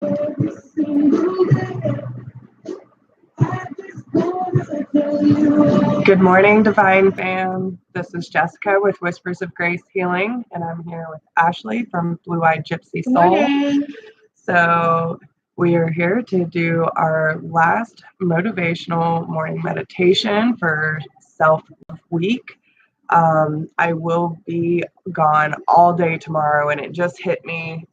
Good morning, Divine Fam. This is Jessica with Whispers of Grace Healing, and I'm here with Ashley from Blue Eyed Gypsy Soul. So we are here to do our last motivational morning meditation for Self-Love Week. I will be gone all day tomorrow, and it just hit me.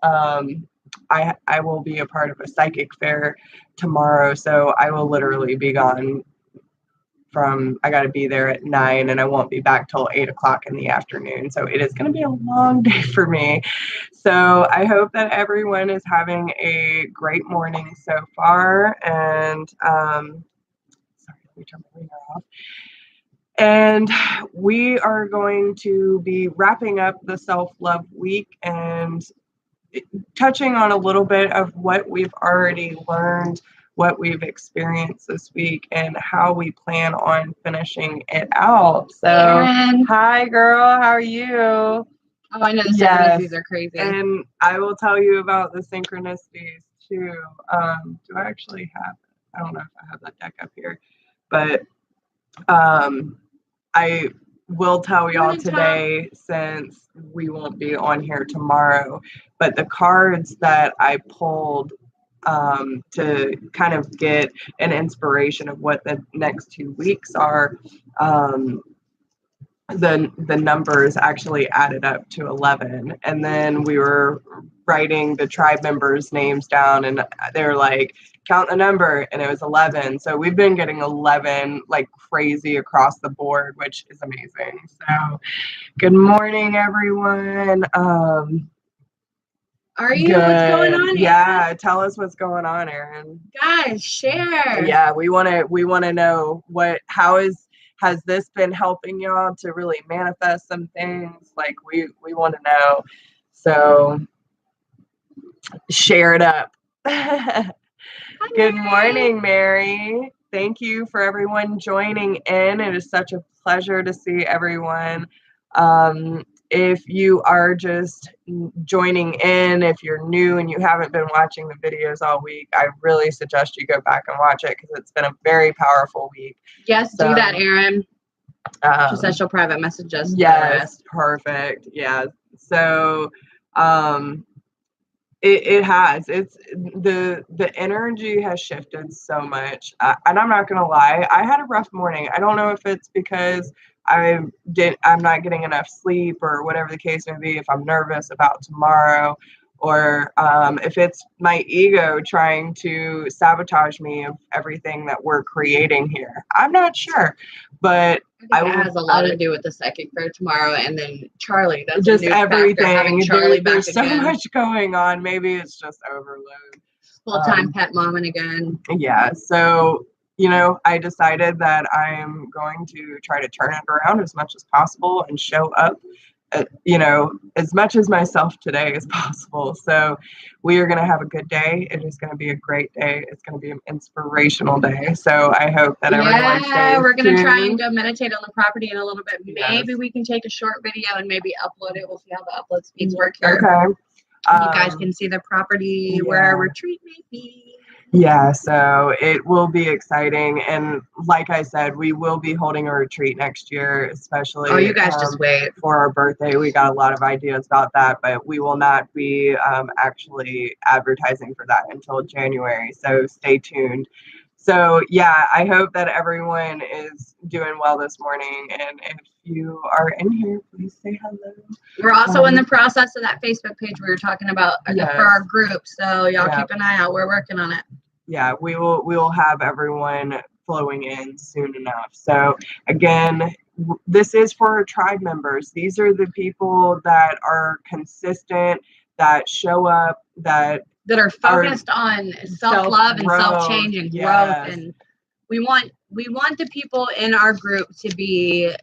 I will be a part of a psychic fair tomorrow, so I will literally be gone I got to be there at 9 and I won't be back till 8 o'clock in the afternoon. So it is going to be a long day for me. So I hope that everyone is having a great morning so far. And sorry, let me turn my ringer off. And we are going to be wrapping up the Self-Love Week and touching on a little bit of what we've already learned, what we've experienced this week, and how we plan on finishing it out. So, hi, girl. How are you? Oh, I know the synchronicities are crazy. And I will tell you about the synchronicities too. Do I actually have? I don't know if I have that deck up here, but I will tell y'all today, since we won't be on here tomorrow, but the cards that I pulled to kind of get an inspiration of what the next 2 weeks are, the numbers actually added up to 11. And then we were writing the tribe members' names down, and they were like, count the number, and it was 11. So we've been getting 11 like crazy across the board, which is amazing. So good morning, everyone. Are you? Good. What's going on? Yeah, tell us what's going on, Erin. Guys, share. Yeah, we want to know has this been helping y'all to really manifest some things? Like we want to know. So share it up. Good morning, Mary. Thank you for everyone joining in. It is such a pleasure to see everyone. If you are just joining in, if you're new and you haven't been watching the videos all week, I really suggest you go back and watch it because it's been a very powerful week. Yes, so, do that, Erin. She said she'll private message us. Yes, perfect. Yeah. So it has. It's the energy has shifted so much. And I'm not gonna lie, I had a rough morning. I don't know if it's because I'm not getting enough sleep or whatever the case may be, if I'm nervous about tomorrow, or if it's my ego trying to sabotage me of everything that we're creating here. I'm not sure, but I think it has a lot to do with the psychic fair tomorrow, and then Charlie. That's just everything. Having Charlie back there's again. So much going on. Maybe it's just overload. Full-time pet momming again. Yeah. So, I decided that I am going to try to turn it around as much as possible and show up, as much as myself today as possible. So we are going to have a good day. It is going to be a great day. It's going to be an inspirational day. So I hope that everyone stays we're going to try tuned. and go meditate on the property in a little bit. Maybe we can take a short video and maybe upload it. We'll see how the upload speeds work here. Okay. You guys can see the property where our retreat may be. Yeah, so it will be exciting. And like I said, we will be holding a retreat next year, especially you guys just wait for our birthday. We got a lot of ideas about that, but we will not be actually advertising for that until January. So stay tuned. So yeah, I hope that everyone is doing well this morning. And if you are in here, please say hello. We're also in the process of that Facebook page we were talking about for our group. So y'all keep an eye out. We're working on it. Yeah, we will have everyone flowing in soon enough. So again, this is for our tribe members. These are the people that are consistent, that show up, that are focused on self-love and self-change and growth. And we want the people in our group to be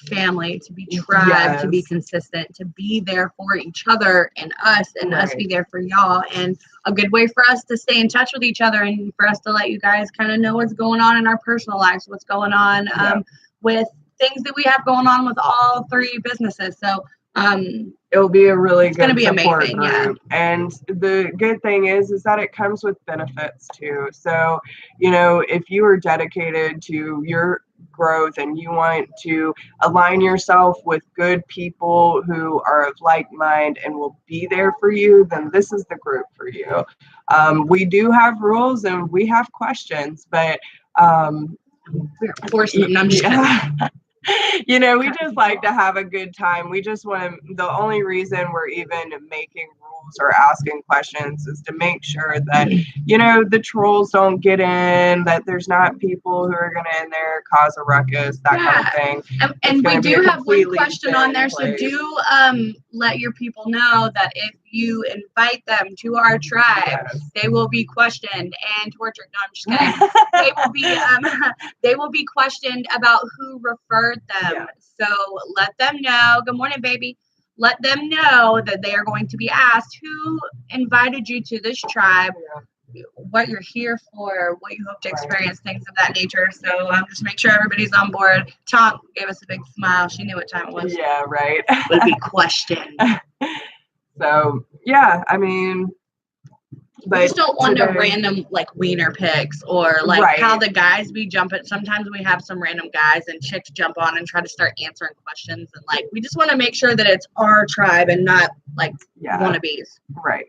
family, to be tribe, to be consistent, to be there for each other and us be there for y'all. And a good way for us to stay in touch with each other and for us to let you guys kind of know what's going on in our personal lives, what's going on with things that we have going on with all 3 businesses. So It'll be a really good be support amazing, group. yeah. And the good thing is that it comes with benefits too. So, you know, if you are dedicated to your growth and you want to align yourself with good people who are of like mind and will be there for you, then this is the group for you. We do have rules and we have questions, but we're forcing them. I'm just kidding. You know, we just like to have a good time. We just want to, the only reason we're even making rules or asking questions is to make sure that, you know, the trolls don't get in, that there's not people who are going to in there cause a ruckus, that kind of thing. And we do have one question on there, so do let your people know that if you invite them to our tribe, they will be questioned and tortured. No, I'm just kidding. They will be questioned about who referred them. So let them know. Good morning, baby. Let them know that they are going to be asked who invited you to this tribe, what you're here for, what you hope to experience, things of that nature. So just make sure everybody's on board. Tom gave us a big smile. She knew what time it was. Yeah, right. We'll be questioned. So, yeah, I mean, but we just don't want no random like wiener pics or like how the guys be jumping. Sometimes we have some random guys and chicks jump on and try to start answering questions, and like we just want to make sure that it's our tribe and not like wannabes. Right.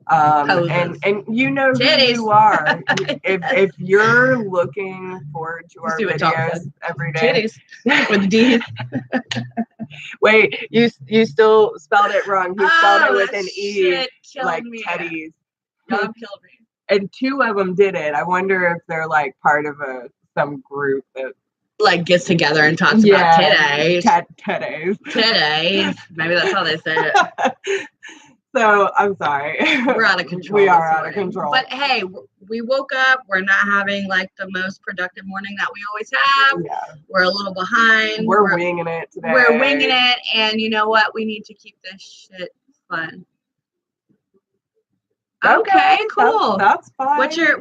And you know who you are. If you're looking forward to our videos every day. Titties with D's. Wait, you still spelled it wrong. You spelled it with an E, like teddies. Y'all killed me. And 2 of them did it. I wonder if they're like part of some group that like gets together and talks about titties. Titties. Maybe that's how they say it. So I'm sorry. We're out of control. We are out of control. But hey, we woke up. We're not having like the most productive morning that we always have. Yeah. We're a little behind. We're winging it today. We're winging it, and you know what? We need to keep this shit fun. Okay, cool. That's fine. What's your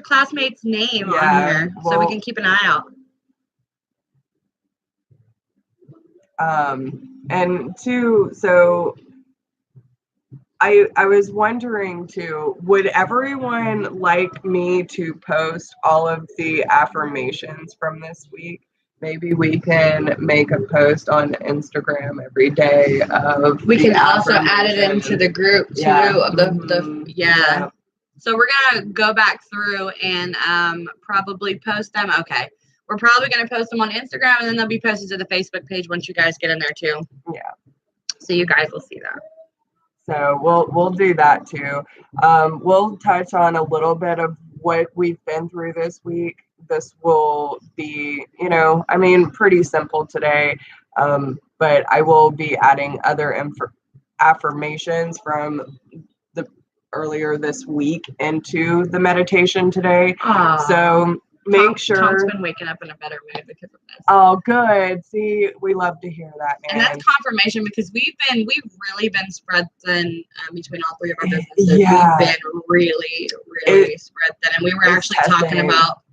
classmate's name on here so we can keep an eye out? And 2, so I was wondering too, would everyone like me to post all of the affirmations from this week? Maybe we can make a post on Instagram every day of we can also add it into the group too of So we're gonna go back through and probably post them. Okay. We're probably gonna post them on Instagram and then they'll be posted to the Facebook page once you guys get in there too. Yeah. So you guys will see that. So we'll do that too. We'll touch on a little bit of what we've been through this week. This will be, I mean, pretty simple today, but I will be adding other affirmations from the earlier this week into the meditation today. So make sure. Tom's been waking up in a better mood because of this. Oh, good. See, we love to hear that, man. And that's confirmation because we've really been spread thin between all 3 of our businesses. Yeah. We've been really spread thin, and we were actually talking about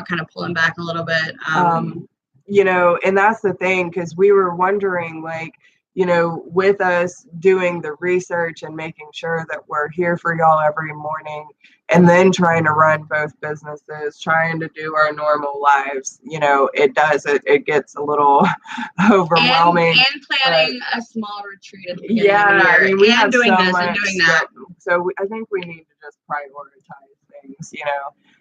kind of pulling back a little bit. And that's the thing, because we were wondering, like, with us doing the research and making sure that we're here for y'all every morning, and then trying to run both businesses, trying to do our normal lives, it gets a little overwhelming. And planning a small retreat at the beginning of the year. I mean, we have doing so this much and doing that. So I think we need to just prioritize things,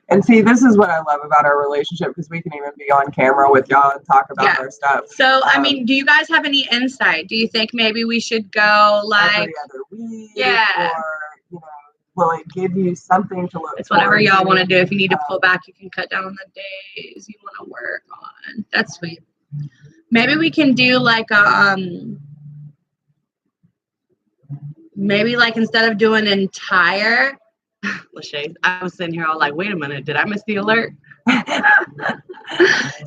And see, this is what I love about our relationship, because we can even be on camera with y'all and talk about our stuff. So, I mean, do you guys have any insight? Do you think maybe we should go like every other week? Or, will it give you something to look It's whatever y'all want to do. If you need to pull back, you can cut down on the days you want to work on. That's sweet. Maybe we can do like a, maybe like instead of doing entire, Lachey, I was sitting here all like, wait a minute, did I miss the alert?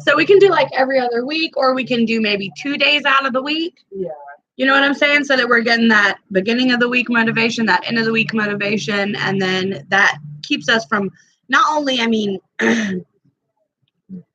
So we can do like every other week, or we can do maybe 2 days out of the week. Yeah. You know what I'm saying? So that we're getting that beginning of the week motivation, that end of the week motivation, and then that keeps us from not only,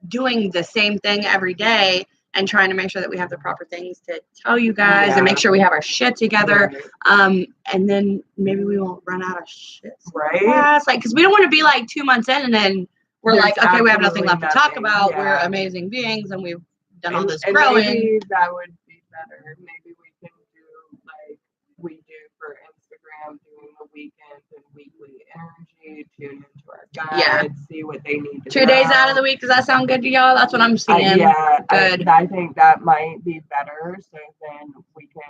doing the same thing every day, and trying to make sure that we have the proper things to tell you guys and make sure we have our shit together. And then maybe we won't run out of shit. Right. Like, because we don't want to be like 2 months in and then we're like, okay, we have nothing left to talk about. We're amazing beings and we've done all this growing. Maybe that would be better. Maybe we can do like we do for Instagram, doing the weekend and weekly energy, tune into our guides, see what they need to 2 days out of the week. Does that sound good to y'all? That's what I'm seeing. Good. I think that might be better. So then we can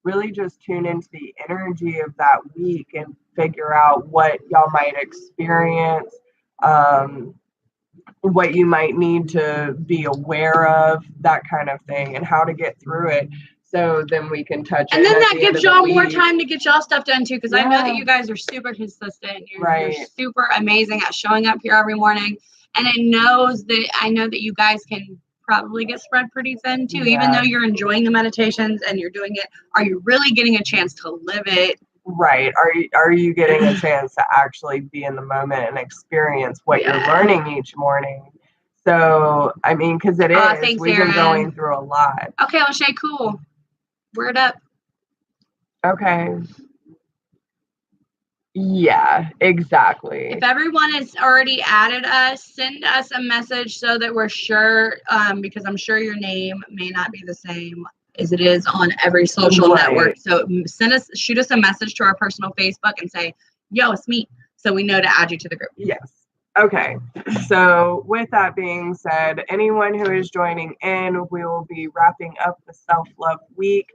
really just tune into the energy of that week and figure out what y'all might experience, what you might need to be aware of, that kind of thing, and how to get through it. So then we can touch and then that gives y'all more time to get y'all stuff done too, because I know that you guys are super consistent. You're super amazing at showing up here every morning, and I know that you guys can probably get spread pretty thin too, even though you're enjoying the meditations and you're doing it. Are you really getting a chance to live it? Right. Are you getting a chance to actually be in the moment and experience what you're learning each morning? So, I mean, because it is, thanks, we've been going through a lot. Okay, well, Shay, cool. Word up. Okay. Yeah, exactly. If everyone has already added us, send us a message so that we're sure, because I'm sure your name may not be the same as it is on every social network. So shoot us a message to our personal Facebook and say, yo, it's me, so we know to add you to the group. Yes. Okay. So with that being said, anyone who is joining in, we will be wrapping up the self-love week.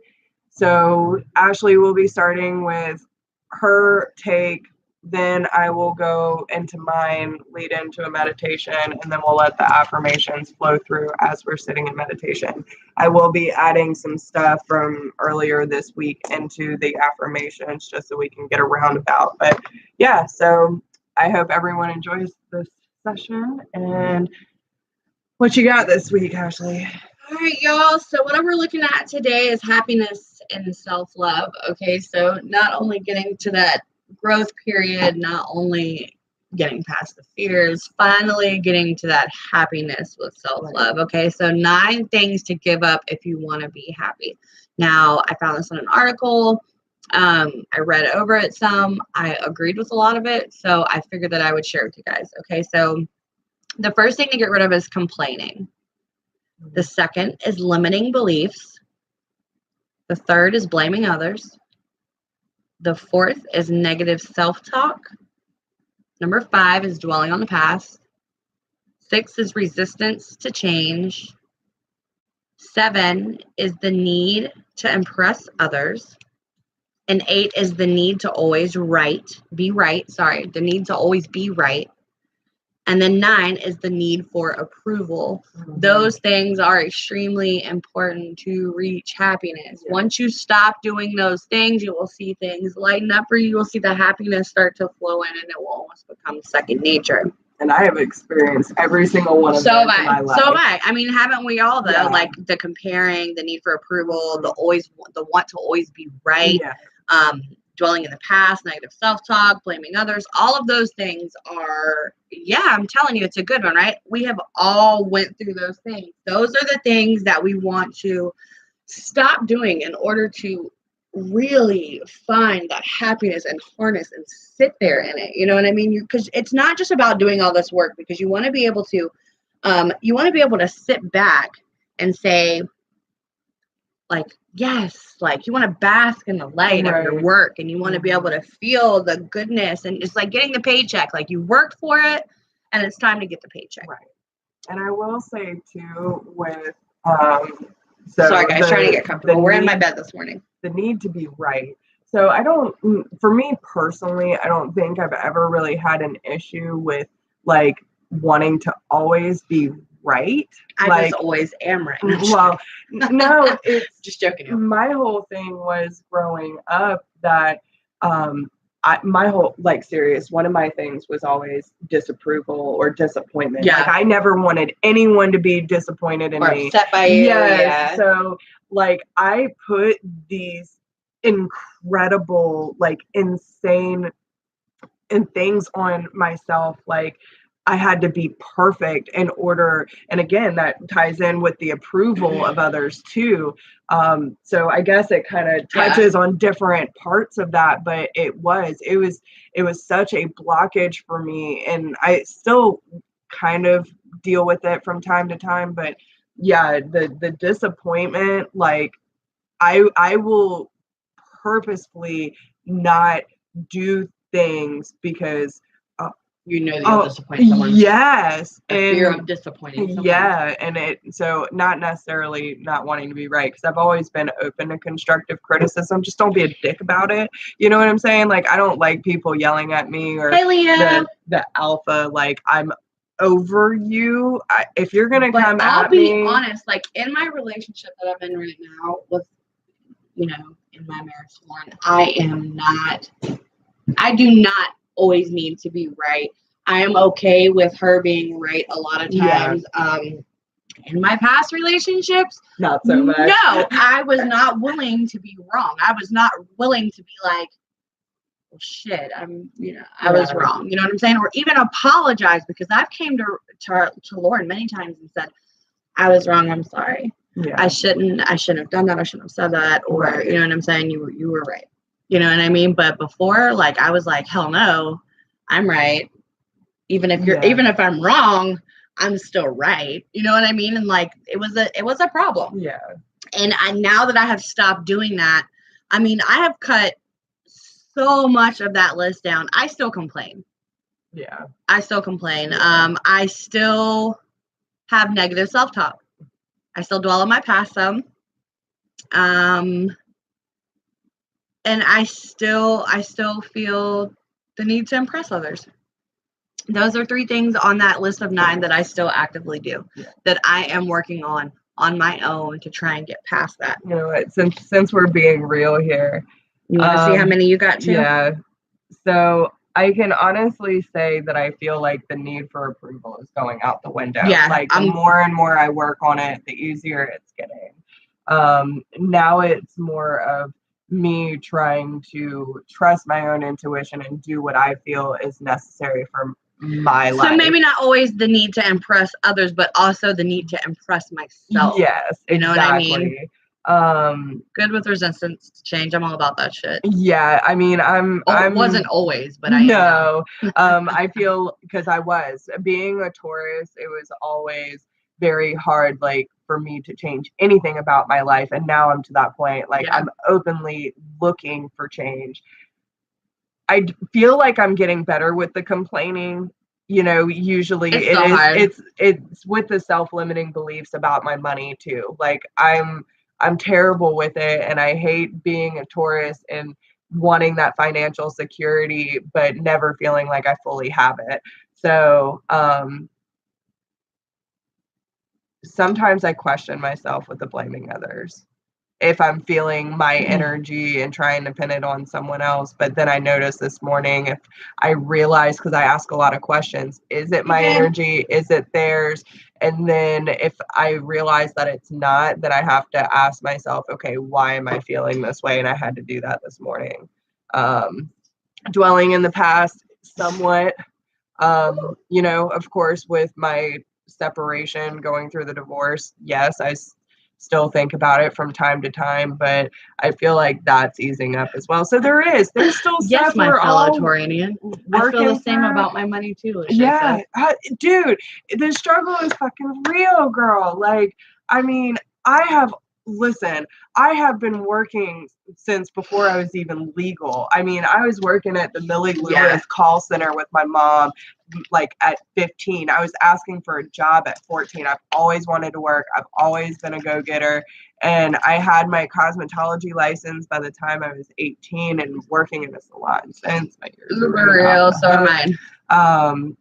So Ashley will be starting with her take, then I will go into mine, lead into a meditation, and then we'll let the affirmations flow through as we're sitting in meditation. I will be adding some stuff from earlier this week into the affirmations just so we can get a roundabout. But yeah, so I hope everyone enjoys this session. And what you got this week, Ashley? All right, y'all. So what we're looking at today is happiness and self-love. Okay, so not only getting to that growth period, not only getting past the fears, finally getting to that happiness with self-love. Okay, so 9 things to give up if you want to be happy. Now, I found this on an article. I read over it some. I agreed with a lot of it, so I figured that I would share it with you guys. Okay, so the first thing to get rid of is complaining. The second is limiting beliefs. The third is blaming others. The fourth is negative self-talk. Number 5 is dwelling on the past. 6 is resistance to change. 7 is the need to impress others. And 8 is the need to always be right. The need to always be right. And then 9 is the need for approval. Mm-hmm. Those things are extremely important to reach happiness. Yeah. Once you stop doing those things, you will see things lighten up for you. You'll see the happiness start to flow in, and it will almost become second nature. And I have experienced every single one of them in my life. So have I. I mean, haven't we all, though? Yeah. Like the comparing, the need for approval, the want to always be right. Yeah. Dwelling in the past, negative self-talk, blaming others, all of those things are, I'm telling you, it's a good one, right? We have all went through those things. Those are the things that we want to stop doing in order to really find that happiness and harness and sit there in it. You know what I mean? Because it's not just about doing all this work, because you want to be able to, sit back and say, like, yes, like you want to bask in the light of your work, and you want to be able to feel the goodness, and it's like getting the paycheck, like you worked for it and it's time to get the paycheck. Right. And I will say too, with sorry guys, trying to get comfortable. We're in my bed this morning. The need to be right. So for me personally, I don't think I've ever really had an issue with like wanting to always be right. I just always am right. Well, no, it's just joking. My whole thing was growing up that one of my things was always disapproval or disappointment. Yeah. Like I never wanted anyone to be disappointed in me. Upset by you. Yes. Yeah. So like I put these incredible, like insane things on myself, like I had to be perfect in order. And again, that ties in with the approval of others too. So I guess it kind of touches on different parts of that, but it was such a blockage for me. And I still kind of deal with it from time to time, but yeah, the disappointment, like I will purposefully not do things because you know that you'll disappoint someone. Yes. And fear of disappointing someone. Yeah. And so not necessarily not wanting to be right, because I've always been open to constructive criticism. Just don't be a dick about it. You know what I'm saying? Like, I don't like people yelling at me or the alpha, like, I'm over you. If you're going to come at me. I'll be honest, like, in my relationship that I'm in right now with, you know, in my marriage one, I do not always need to be right. I am okay with her being right a lot of times. In my past relationships, not so much. No, I was not willing to be wrong. I was not willing to be like, well, shit, I was wrong. You know what I'm saying? Or even apologize, because I've came to Lauren many times and said, I was wrong. I'm sorry. Yeah. I shouldn't have done that. I shouldn't have said that. Or, you know what I'm saying? You were right. You know what I mean? But before, like, I was like, hell no, I'm right. Even if I'm wrong, I'm still right. You know what I mean? And like, it was a problem. Yeah. And now that I have stopped doing that, I mean, I have cut so much of that list down. I still complain. Yeah. I still complain. I still have negative self-talk. I still dwell on my past some. And I still feel the need to impress others. Those are 3 things on that list of 9 that I still actively do, that I am working on my own to try and get past that. You know what? Since we're being real here, you want to see how many you got too? Yeah. So I can honestly say that I feel like the need for approval is going out the window. Yeah. Like, the more and more I work on it, the easier it's getting. Now it's more of me trying to trust my own intuition and do what I feel is necessary for my life. So maybe not always the need to impress others, but also the need to impress myself. Yes, you know exactly. what I mean? Good with resistance change. I'm all about that shit. Yeah, I mean, I wasn't always, but I know. I feel, because I was being a Taurus, it was always very hard, like, for me to change anything about my life, and now I'm to that point, like, I'm openly looking for change. I feel like I'm getting better with the complaining. You know, usually it's with the self-limiting beliefs about my money too. Like, I'm terrible with it, and I hate being a Taurus and wanting that financial security, but never feeling like I fully have it. So, sometimes I question myself with the blaming others, if I'm feeling my energy and trying to pin it on someone else. But then I noticed this morning, if I realize, because I ask a lot of questions, is it my energy? Is it theirs? And then if I realize that it's not, then I have to ask myself, okay, why am I feeling this way? And I had to do that this morning. Dwelling in the past somewhat, you know, of course, with my separation, going through the divorce, yes, I still think about it from time to time, but I feel like that's easing up as well. So there's still stuff my we're fellow all Taurian. I feel the same about my money too. Yeah, dude, the struggle is fucking real, girl. Like, I mean, I have been working since before I was even legal. I mean, I was working at the Millie Lewis call center with my mom, like, at 15. I was asking for a job at 14. I've always wanted to work. I've always been a go-getter. And I had my cosmetology license by the time I was 18, and working in a salon since my years. Uber real, so am I.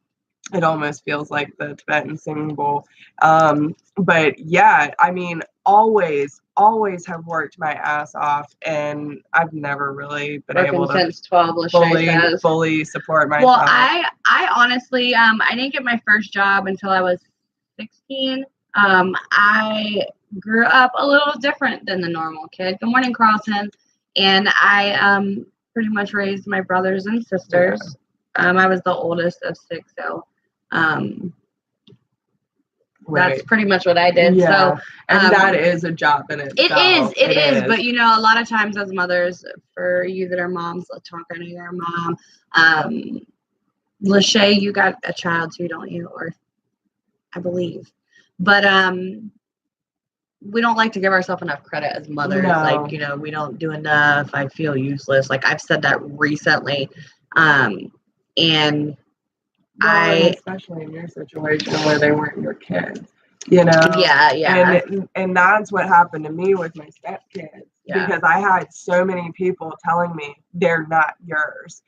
It almost feels like the Tibetan singing bowl. But yeah, I mean, always have worked my ass off, and I've never really been able to since 12, fully support myself. Well, I honestly, I didn't get my first job until I was 16. I grew up a little different than the normal kid. Good morning, Carlton. And I pretty much raised my brothers and sisters. I was the oldest of 6, so That's pretty much what I did. Yeah. So, and that is a job in itself. It is. But, you know, a lot of times as mothers, for you that are moms, let's talk, I know you're a mom. Lachey, you got a child too, don't you? Or I believe. But we don't like to give ourselves enough credit as mothers. No. Like, you know, we don't do enough. I feel useless. Like, I've said that recently. And especially in your situation where they weren't your kids, you know? Yeah. And that's what happened to me with my stepkids, because I had so many people telling me they're not yours.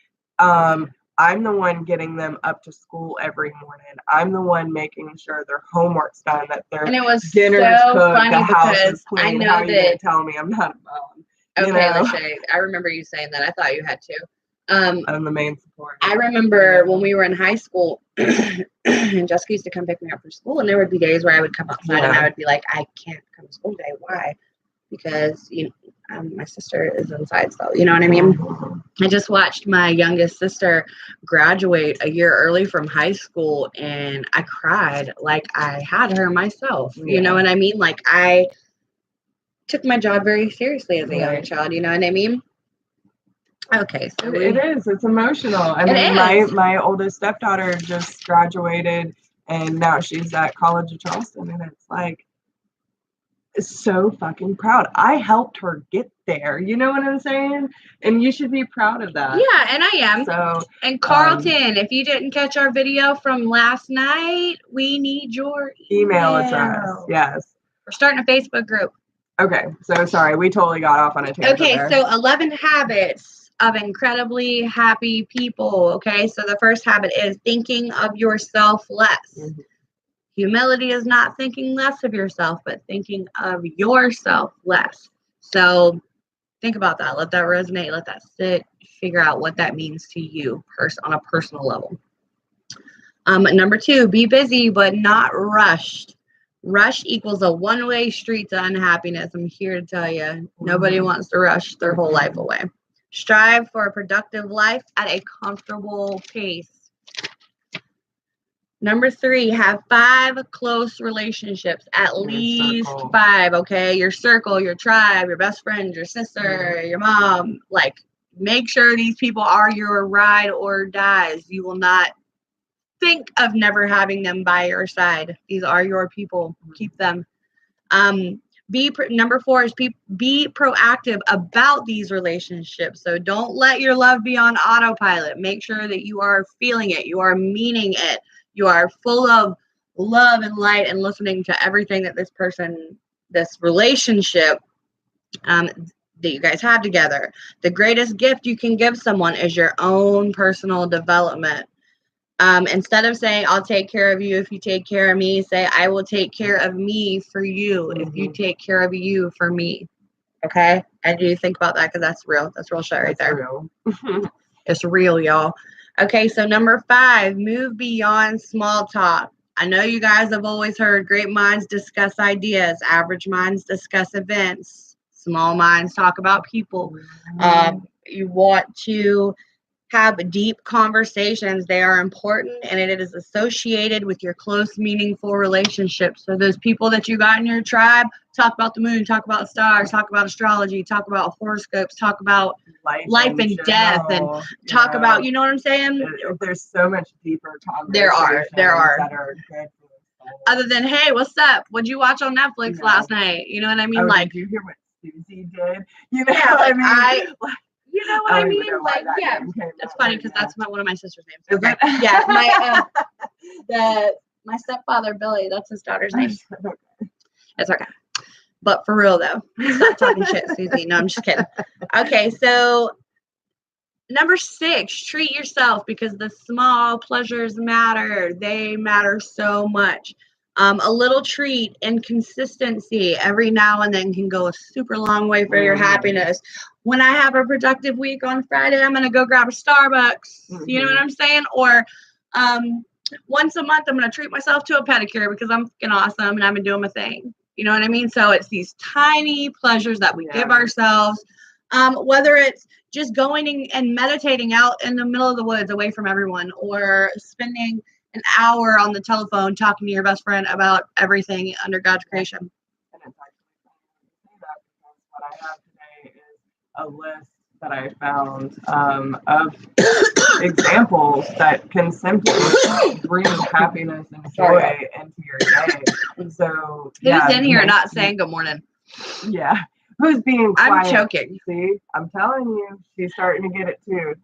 I'm the one getting them up to school every morning. I'm the one making sure their homework's done, that their dinner's cooked, the house is clean. I know How are you gonna tell me I'm not a mom? Okay, Lachey, I remember you saying that. I thought you had to. I'm the main support. I remember when we were in high school, and Jessica used to come pick me up for school, and there would be days where I would come outside and I would be like, I can't come to school today. Why? Because my sister is inside still. You know what I mean? I just watched my youngest sister graduate a year early from high school, and I cried like I had her myself. You know what I mean? Like, I took my job very seriously as a young child. You know what I mean? Okay, so it is. It's emotional. I mean, my oldest stepdaughter just graduated, and now she's at College of Charleston, and it's like, so fucking proud. I helped her get there. You know what I'm saying? And you should be proud of that. Yeah, and I am. So, and Carlton, if you didn't catch our video from last night, we need your email address. Yes. We're starting a Facebook group. Okay, so sorry, we totally got off on a tangent. Okay, so 11 habits of incredibly happy people. Okay, so the first habit is thinking of yourself less. Mm-hmm. Humility is not thinking less of yourself, but thinking of yourself less. So think about that. Let that resonate. Let that sit. Figure out what that means to you on a personal level. Number 2, be busy but not rushed. Rush equals a one-way street to unhappiness. I'm here to tell you, nobody wants to rush their whole life away. Strive for a productive life at a comfortable pace. Number 3, have 5 close relationships, at least 5, okay? Your circle, your tribe, your best friend, your sister, your mom. Like, make sure these people are your ride or dies. You will not think of never having them by your side. These are your people. Keep them. Number 4 is be proactive about these relationships. So don't let your love be on autopilot. Make sure that you are feeling it. You are meaning it. You are full of love and light and listening to everything that this relationship that you guys have together. The greatest gift you can give someone is your own personal development. Instead of saying, I'll take care of you if you take care of me, say, I will take care of me for you if you take care of you for me. Okay? And you think about that, because that's real. That's real shit right there. Real. It's real, y'all. Okay, so number 5, move beyond small talk. I know you guys have always heard great minds discuss ideas, average minds discuss events, small minds talk about people. You want to have deep conversations. They are important, and it is associated with your close, meaningful relationships. So those people that you got in your tribe, talk about the moon, talk about stars, talk about astrology, talk about horoscopes, talk about life and death, and talk about, you know what I'm saying? There's so much deeper conversations. There are. That are good. Other than, hey, what's up? What'd you watch on Netflix last night? You know what I mean? Did you hear what Susie did? You know what I mean? You know what I mean? Like, yeah, that's funny because that's one of my sister's names. Okay. Yeah, my stepfather Billy, that's his daughter's name. It's okay. But for real though, stop talking shit, Susie. No, I'm just kidding. Okay, so number 6, treat yourself, because the small pleasures matter. They matter so much. A little treat and consistency every now and then can go a super long way for your happiness. When I have a productive week on Friday, I'm going to go grab a Starbucks. You know what I'm saying? Or once a month, I'm going to treat myself to a pedicure because I'm fucking awesome and I've been doing my thing. You know what I mean? So it's these tiny pleasures that we give ourselves, whether it's just going and meditating out in the middle of the woods away from everyone, or spending an hour on the telephone talking to your best friend about everything under God's creation. And it's actually funny that because what I have today is a list that I found of examples that can simply bring happiness and joy into your day. So who's in here not saying good morning? Yeah. Who's being quiet? I'm choking. See, I'm telling you, she's starting to get it too.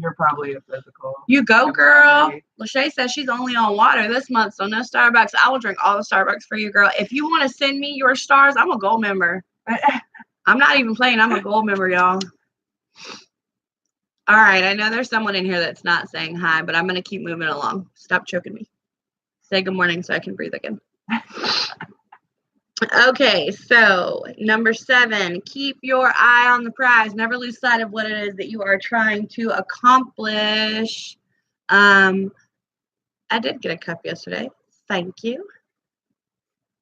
You're probably a physical. You go, girl. Lachey says she's only on water this month, so no Starbucks. I will drink all the Starbucks for you, girl. If you want to send me your stars, I'm a gold member. I'm not even playing. I'm a gold member, y'all. All right. I know there's someone in here that's not saying hi, but I'm going to keep moving along. Stop choking me. Say good morning so I can breathe again. Okay, so number 7, keep your eye on the prize. Never lose sight of what it is that you are trying to accomplish. I did get a cup yesterday. Thank you.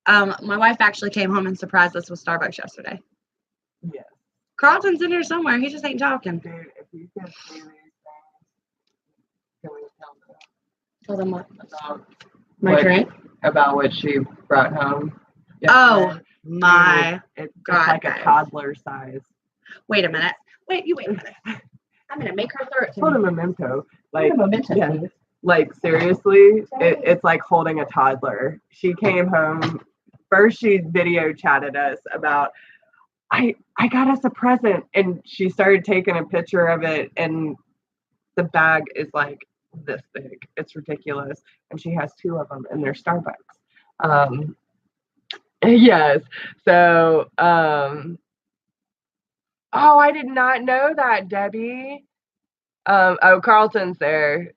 My wife actually came home and surprised us with Starbucks yesterday. Yes. Carlton's in here somewhere. He just ain't talking. Dude, if you can see these things, can we Tell them what? About drink? About what she brought home. Oh, my it's God. It's like a toddler size. Wait a minute. Wait a minute. I'm going to make her throw it to Hold me. a memento. Like, Hold a memento, yeah. please. Like, seriously, it's like holding a toddler. She came home. First, she video chatted us about, I got us a present. And she started taking a picture of it. And the bag is like this big. It's ridiculous. And she has 2 of them, and they're Starbucks. Yes. So, oh, I did not know that, Debbie. Oh, Carlton's there.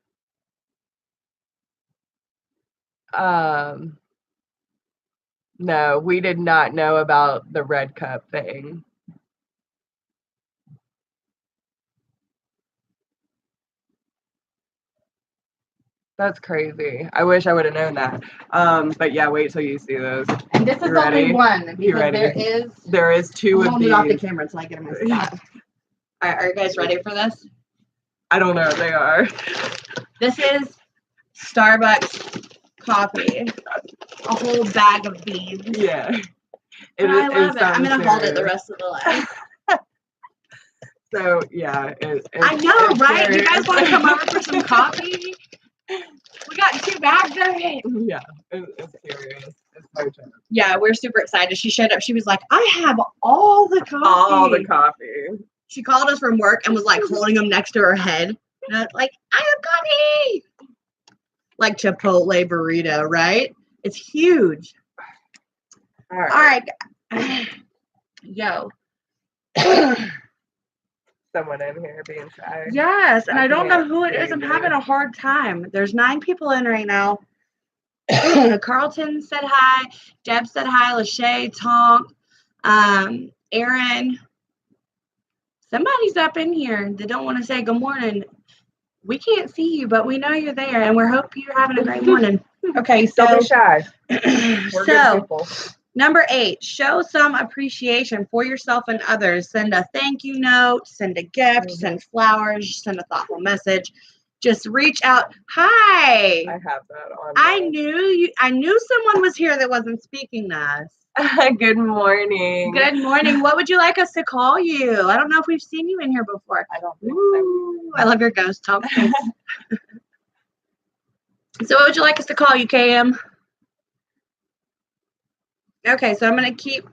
No, we did not know about the red cup thing. That's crazy. I wish I would have known that. But yeah, wait till you see those. And this is only one because there is 2 of these. Off the camera until I get them in spot. All right, are you guys ready for this? I don't know if they are. This is Starbucks coffee. A whole bag of beans. Yeah. I love it. I'm gonna hold it the rest of the life. So yeah, I know, right? Serious. You guys want to come over for some coffee? We got 2 bags of it. Yeah, it's serious. It's no joke. Yeah, we're super excited. She showed up. She was like, I have all the coffee. All the coffee. She called us from work and was like holding them next to her head. And I was like, I have coffee. Like Chipotle burrito, right? It's huge. All right. Yo. Someone in here being shy. Yes, and I don't know who it is. I'm having a hard time. There's 9 people in right now. Carlton said hi. Deb said hi. Lachey, Tonk, Aaron. Somebody's up in here. They don't want to say good morning. We can't see you, but we know you're there, and we hope you're having a great morning. Okay, so don't be shy. We're good people. Number 8, show some appreciation for yourself and others. Send a thank you note, send a gift, send flowers, send a thoughtful message. Just reach out. Hi. I have that on. I knew someone was here that wasn't speaking to us. Good morning. Good morning. What would you like us to call you? I don't know if we've seen you in here before. I don't think so. I love your ghost talk. So what would you like us to call you, KM? Okay, so I'm going to keep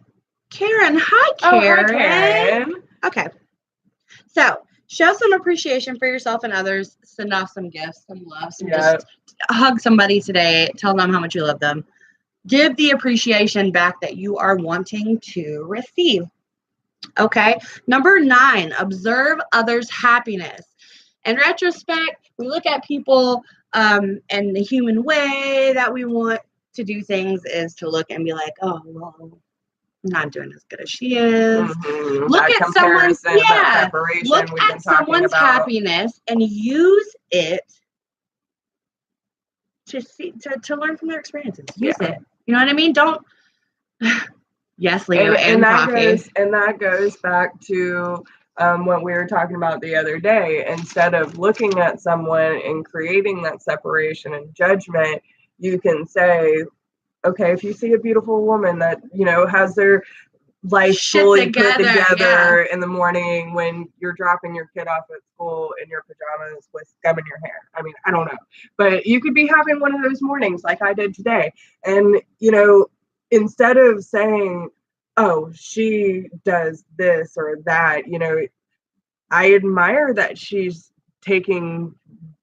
Karen. Hi, Karen. Oh, hi, Karen. Okay. So show some appreciation for yourself and others. Send off some gifts, some love. Just hug somebody today. Tell them how much you love them. Give the appreciation back that you are wanting to receive. Okay. Number 9, observe others' happiness. In retrospect, we look at people and the human way that we want to do things is to look and be like, oh, well, I'm not doing as good as she is. Mm-hmm. Look at someone's happiness and use it to learn from their experiences. Use it. You know what I mean? Don't. Yes, Leo, and coffee. That goes back to what we were talking about the other day. Instead of looking at someone and creating that separation and judgment, you can say, okay, if you see a beautiful woman that, you know, has their life fully put together in the morning when you're dropping your kid off at school in your pajamas with scum in your hair. I mean, I don't know. But you could be having one of those mornings like I did today. And, you know, instead of saying, oh, she does this or that, you know, I admire that she's taking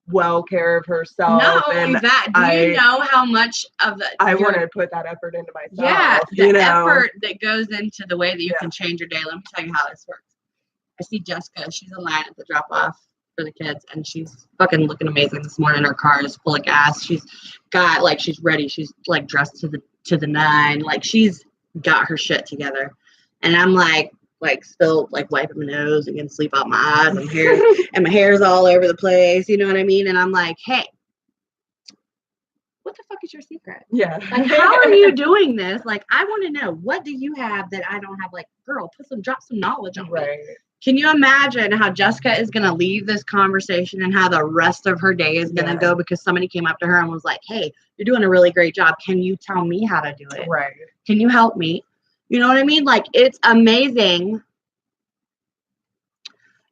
well care of herself. Not only that, do you know how much of the I want to put that effort into myself? Yeah, the effort that goes into the way that you can change your day. Let me tell you how this works. I see Jessica. She's in line at the drop off for the kids, and she's fucking looking amazing this morning. Her car is full of gas. She's got like she's ready. She's like dressed to the nine. Like she's got her shit together. And I'm like still like wiping my nose and getting sleep out my eyes and hair and my hair's all over the place, you know what I mean? And I'm like, hey, what the fuck is your secret? Yeah. Like, how are you doing this? Like, I want to know, what do you have that I don't have? Like, girl, drop some knowledge on me. Can you imagine how Jessica is going to leave this conversation and how the rest of her day is going to go because somebody came up to her and was like, hey, you're doing a really great job. Can you tell me how to do it? Right. Can you help me? You know what I mean? Like, it's amazing.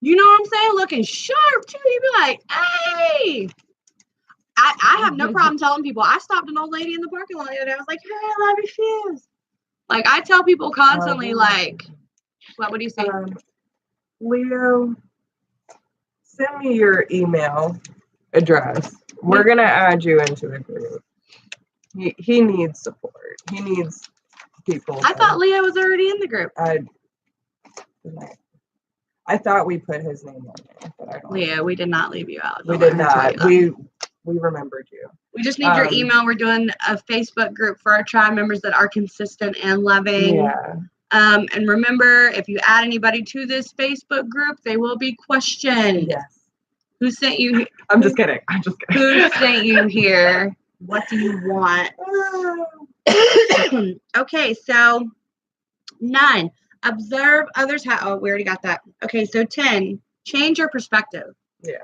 You know what I'm saying? Looking sharp, too. You'd be like, hey. I have no problem telling people. I stopped an old lady in the parking lot the other day. I was like, hey, I love your shoes. Like, I tell people constantly, like, what do you say? Leo, send me your email address. We're going to add you into the group. He needs support. He needs people. I thought Leo was already in the group. I thought we put his name on there, but I don't. Leo, we did not leave you out. We did not. We remembered you. We just need your email. We're doing a Facebook group for our tribe members that are consistent and loving. Yeah. And remember, if you add anybody to this Facebook group, they will be questioned. Yes. Who sent you here? I'm just kidding. Who sent you here? What do you want? Okay, so 9. Observe others. Oh, we already got that. Okay, so 10. Change your perspective. Yeah.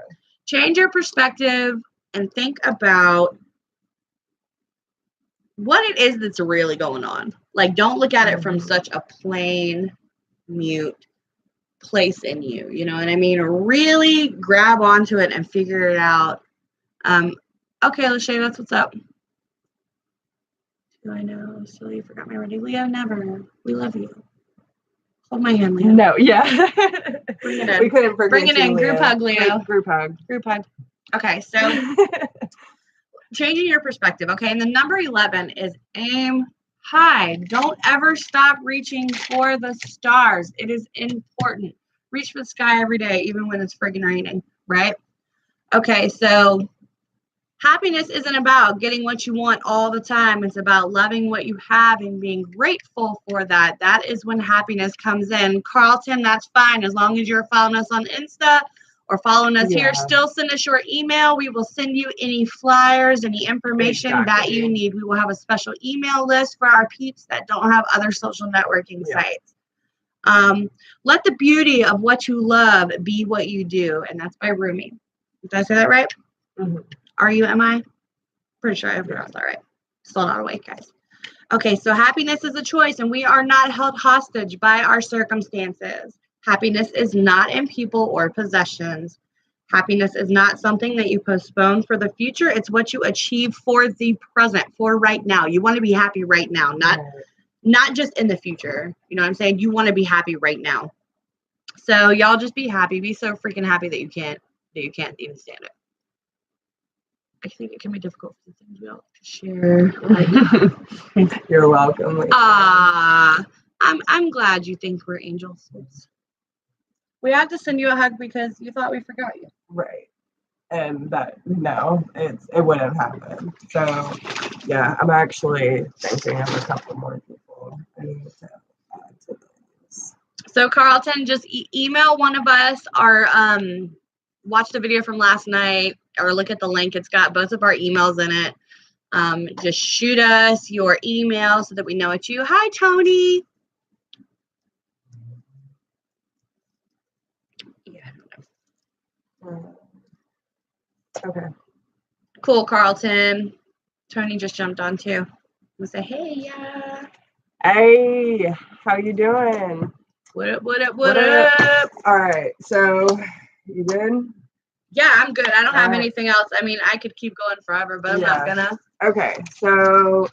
Change your perspective and think about what it is that's really going on. Like, don't look at it from such a plain, mute place in you. You know what I mean? Really grab onto it and figure it out. Okay, Lachey, that's what's up. Do I know? So you forgot me already. Leo, never. We love you. Hold my hand, Leo. No, yeah. Bring it in. We couldn't forget. Bring it in. Leo. Group hug, Leo. Group hug. Group hug. Okay, so changing your perspective. Okay, and the number 11 is aim high. Don't ever stop reaching for the stars. It is important. Reach for the sky every day, even when it's friggin' raining, right? Okay, so happiness isn't about getting what you want all the time. It's about loving what you have and being grateful for that. That is when happiness comes in. Carlton, that's fine. As long as you're following us on Insta or following us here, still send us your email. We will send you any flyers, any information that you need. We will have a special email list for our peeps that don't have other social networking sites. Let the beauty of what you love be what you do. And that's by Rumi. Did I say that right? Mm-hmm. Are you, am I? Pretty sure I pronounced that right. Still not awake, guys. Okay, so happiness is a choice, and we are not held hostage by our circumstances. Happiness is not in people or possessions. Happiness is not something that you postpone for the future. It's what you achieve for the present, for right now. You want to be happy right now, not just in the future. You know what I'm saying? You want to be happy right now. So y'all just be happy. Be so freaking happy that you can't even stand it. I think it can be difficult for the things we all to share. You're welcome. I'm glad you think we're angels. We had to send you a hug because you thought we forgot you. Right. And it wouldn't happen. So yeah, I'm actually thinking of a couple more people I need to add to this. So Carlton, just email one of us or watch the video from last night or look at the link. It's got both of our emails in it. Just shoot us your email so that we know it's you. Hi, Tony. Okay. Cool, Carlton. Tony just jumped on too. We'll say, hey, yeah. Hey, how you doing? What up, what up, what up? All right, so you good? Yeah, I'm good. I don't have anything else. I mean, I could keep going forever, but I'm not gonna. Okay, so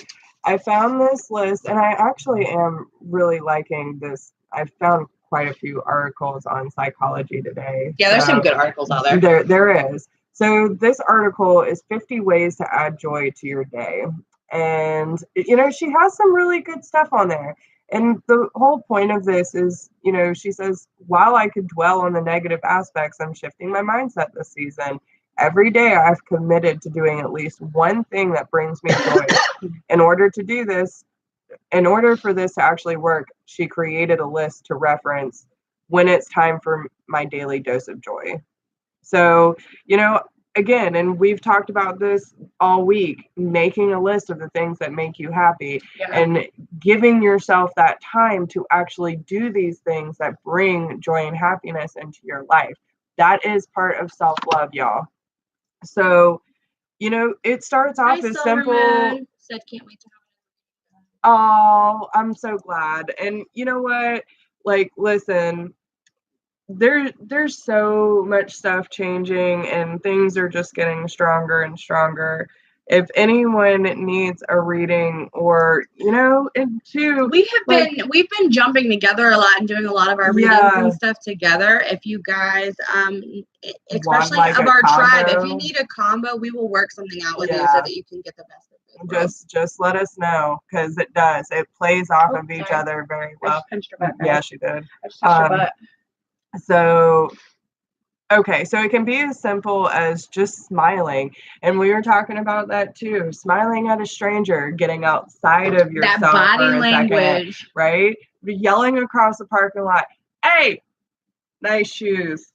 I found this list, and I actually am really liking this. I found quite a few articles on Psychology Today. Yeah, there's some good articles out there. There is. So this article is 50 ways to add joy to your day. And, she has some really good stuff on there. And the whole point of this is, she says, while I could dwell on the negative aspects, I'm shifting my mindset this season. Every day I've committed to doing at least one thing that brings me joy. In order for this to actually work, she created a list to reference when it's time for my daily dose of joy. So, again, and we've talked about this all week, making a list of the things that make you happy and giving yourself that time to actually do these things that bring joy and happiness into your life. That is part of self-love, y'all. So, it starts off as simple. Said, can't wait to have it. Oh, I'm so glad. And you know what? Like, listen, there's so much stuff changing and things are just getting stronger and stronger. If anyone needs a reading or we've been jumping together a lot and doing a lot of our readings and stuff together. If you guys especially of our tribe, if you need a combo, we will work something out with you so that you can get the best of it. Just let us know, because it plays off of each other very well. I just punched her butt, yeah, she did. I just punched her butt. So, okay, so it can be as simple as just smiling. And we were talking about that too. Smiling at a stranger, getting outside of yourself. That body for a language. second, right? Yelling across the parking lot, hey, nice shoes.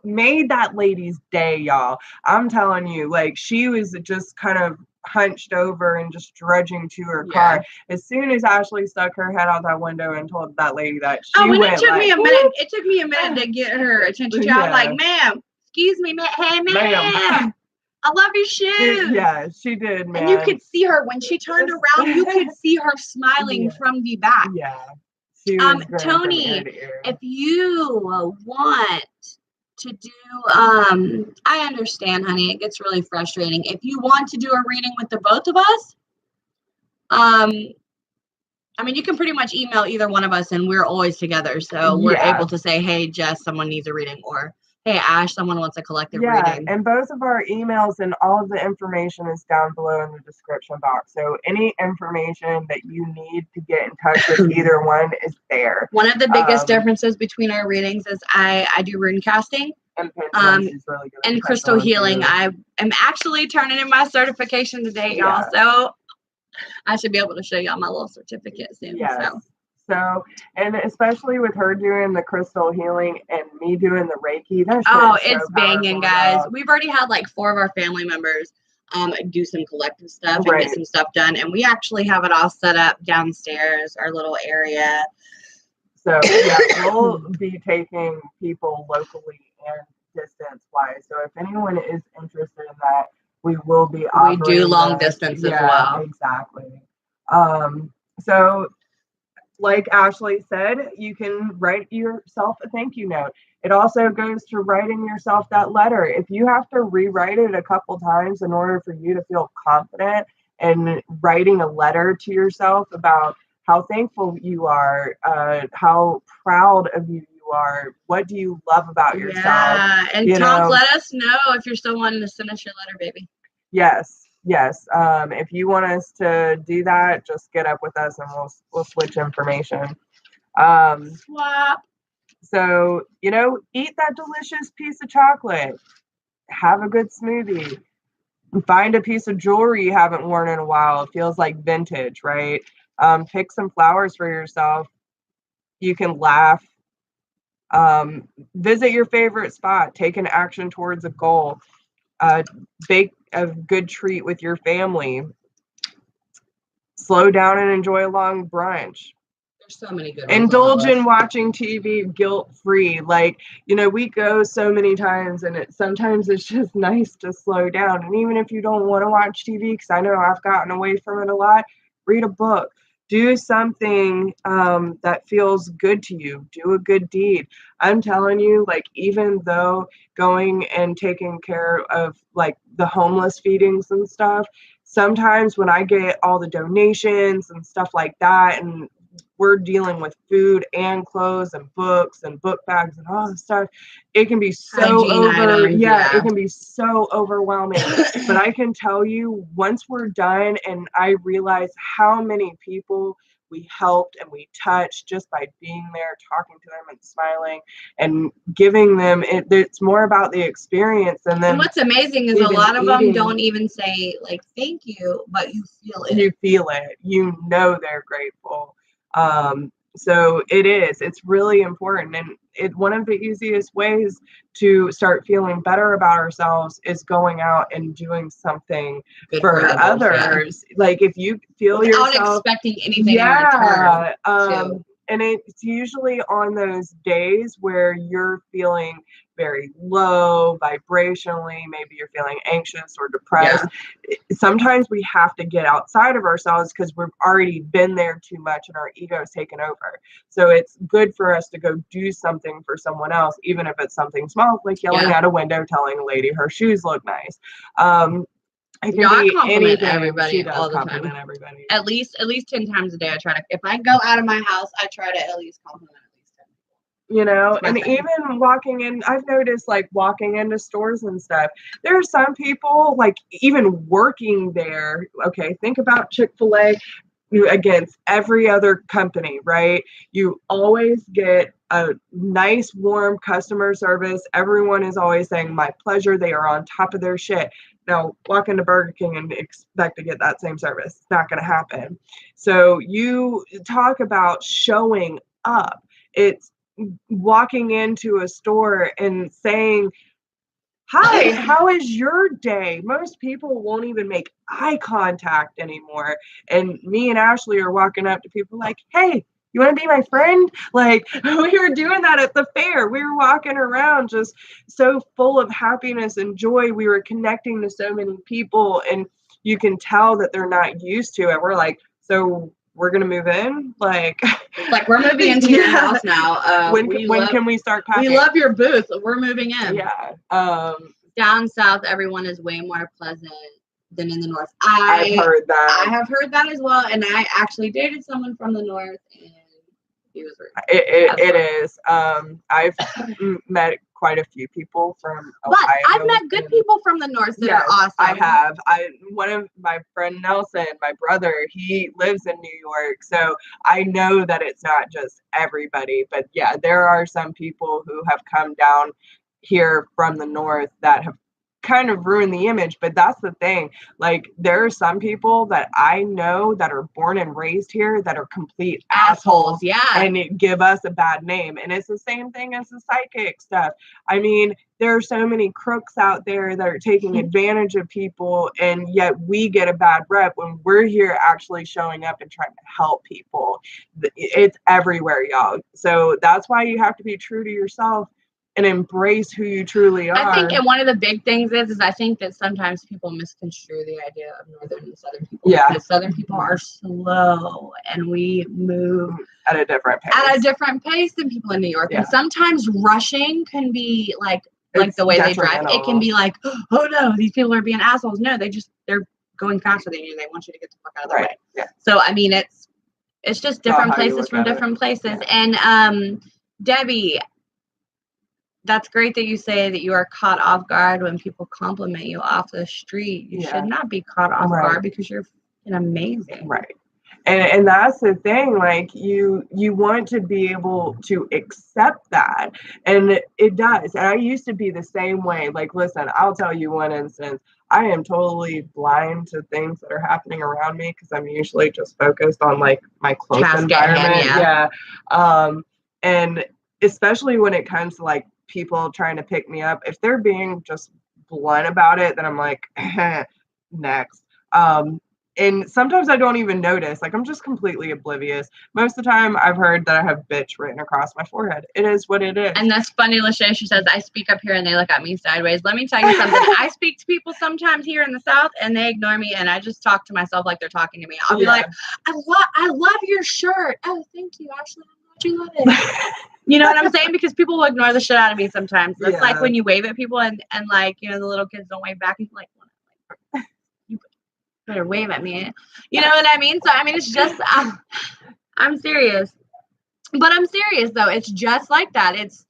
Made that lady's day, y'all. I'm telling you, like, she was just kind of hunched over and just drudging to her car. As soon as Ashley stuck her head out that window and told that lady that it took me a minute. It took me a minute to get her attention. I was like, ma'am, excuse me, hey, ma'am. I love your shoes. She did, man. And you could see her when she turned around. You could see her smiling from the back. Yeah. Tony, if you want to do, I understand, honey, it gets really frustrating. If you want to do a reading with the both of us, I mean, you can pretty much email either one of us and we're always together. So we're able to say, hey, Jess, someone needs a reading, or hey, Ash, someone wants a collective reading. And both of our emails and all of the information is down below in the description box. So any information that you need to get in touch with either one is there. One of the biggest differences between our readings is I do rune casting. And Pendulum is really good. And crystal healing. I am actually turning in my certification today, y'all. So I should be able to show y'all my little certificate soon. So, and especially with her doing the crystal healing and me doing the Reiki, it's banging, guys. We've already had like 4 of our family members do some collective stuff and get some stuff done. And we actually have it all set up downstairs, our little area. So, we'll be taking people locally and distance-wise. So if anyone is interested in that, we will be offering. We do long distance as well. Exactly. So, like Ashley said, you can write yourself a thank you note. It also goes to writing yourself that letter. If you have to rewrite it a couple times in order for you to feel confident in writing a letter to yourself about how thankful you are, how proud of you are, what do you love about yourself? Yeah, and Tom, let us know if you're still wanting to send us your letter, baby. Yes. If you want us to do that, just get up with us and we'll switch information. Swap. So, eat that delicious piece of chocolate. Have a good smoothie. Find a piece of jewelry you haven't worn in a while. It feels like vintage, right? Pick some flowers for yourself. You can laugh. Visit your favorite spot. Take an action towards a goal. Bake a good treat with your family. Slow down and enjoy a long brunch. so many good indulge in watching TV guilt-free. Like, you know, we go so many times, and sometimes it's just nice to slow down. And even if you don't want to watch TV, because I know I've gotten away from it a lot, read a book. Do something that feels good to you. Do a good deed. I'm telling you, like, even though going and taking care of like the homeless feedings and stuff, sometimes when I get all the donations and stuff like that, and we're dealing with food and clothes and books and book bags and all this stuff, it can be so it can be so overwhelming. But I can tell you, once we're done and I realize how many people we helped and we touched just by being there, talking to them and smiling and giving them, it's more about the experience. And then what's amazing is a lot of them don't even say like thank you, but you feel it. You feel it. You know they're grateful. So it's really important. And one of the easiest ways to start feeling better about ourselves is going out and doing something good for others. Yeah. Like if you feel without expecting anything in return. And it's usually on those days where you're feeling very low vibrationally, maybe you're feeling anxious or depressed. Yeah. Sometimes we have to get outside of ourselves because we've already been there too much and our ego's taken over. So it's good for us to go do something for someone else, even if it's something small, like yelling out a window, telling a lady her shoes look nice. I compliment everybody all the time. Everybody. At least 10 times a day. I try to. If I go out of my house, I try to at least compliment at least 10 people. You know, and thing. Even walking in, I've noticed like walking into stores and stuff. There are some people like even working there. Okay, think about Chick-fil-A against every other company, right? You always get a nice, warm customer service. Everyone is always saying, "My pleasure." They are on top of their shit. Now, walk into Burger King and expect to get that same service. It's not going to happen. So you talk about showing up. It's walking into a store and saying, "Hi, how is your day?" Most people won't even make eye contact anymore. And me and Ashley are walking up to people like, "Hey, you want to be my friend?" Like, we were doing that at the fair. We were walking around just so full of happiness and joy. We were connecting to so many people, and you can tell that they're not used to it. We're like, "So we're going to move in?" Like we're moving into your house now. When can we start packing? We love your booth. We're moving in. Yeah. Down south, everyone is way more pleasant than in the north. I've heard that. I have heard that as well, and I actually dated someone from the north, and he was rude. It is. I've met quite a few people from Ohio. But I've met good people from the north that are awesome. I have. One of my friend Nelson, my brother, he lives in New York, so I know that it's not just everybody. But yeah, there are some people who have come down here from the north that have kind of ruined the image. But that's the thing, like there are some people that I know that are born and raised here that are complete assholes, and give us a bad name. And it's the same thing as the psychic stuff. I mean, there are so many crooks out there that are taking advantage of people, and yet we get a bad rep when we're here actually showing up and trying to help people. It's everywhere, y'all. So that's why you have to be true to yourself and embrace who you truly are. I think, and one of the big things is I think that sometimes people misconstrue the idea of northern and southern people. Yeah. Because southern people are slow and we move at a different pace than people in New York. Yeah. And sometimes rushing can be like the way they drive. It can be like, oh no, these people are being assholes. No, they're going faster than you. They want you to get the fuck out of the way. Yeah. So I mean, it's just different places from different places. Yeah. And Debbie, that's great that you say that you are caught off guard when people compliment you off the street. You should not be caught off guard because you're amazing. Right. And that's the thing, like you want to be able to accept that. And it does. And I used to be the same way. Like, listen, I'll tell you one instance. I am totally blind to things that are happening around me because I'm usually just focused on like my close environment. Yeah. And especially when it comes to like people trying to pick me up, if they're being just blunt about it, then I'm like, next. and sometimes I don't even notice. Like, I'm just completely oblivious. Most of the time, I've heard that I have bitch written across my forehead. It is what it is. And that's funny, Lachey. She says, I speak up here and they look at me sideways. Let me tell you something. I speak to people sometimes here in the South and they ignore me, and I just talk to myself like they're talking to me. I'll be like, I love your shirt. Oh, thank you, Ashley. I'm glad you love it. You know what I'm saying? Because people will ignore the shit out of me sometimes. That's like when you wave at people and like, you know, the little kids don't wave back. And you're like, you better wave at me. You know what I mean? So, I mean, it's just, I'm serious. But I'm serious, though. It's just like that. It's,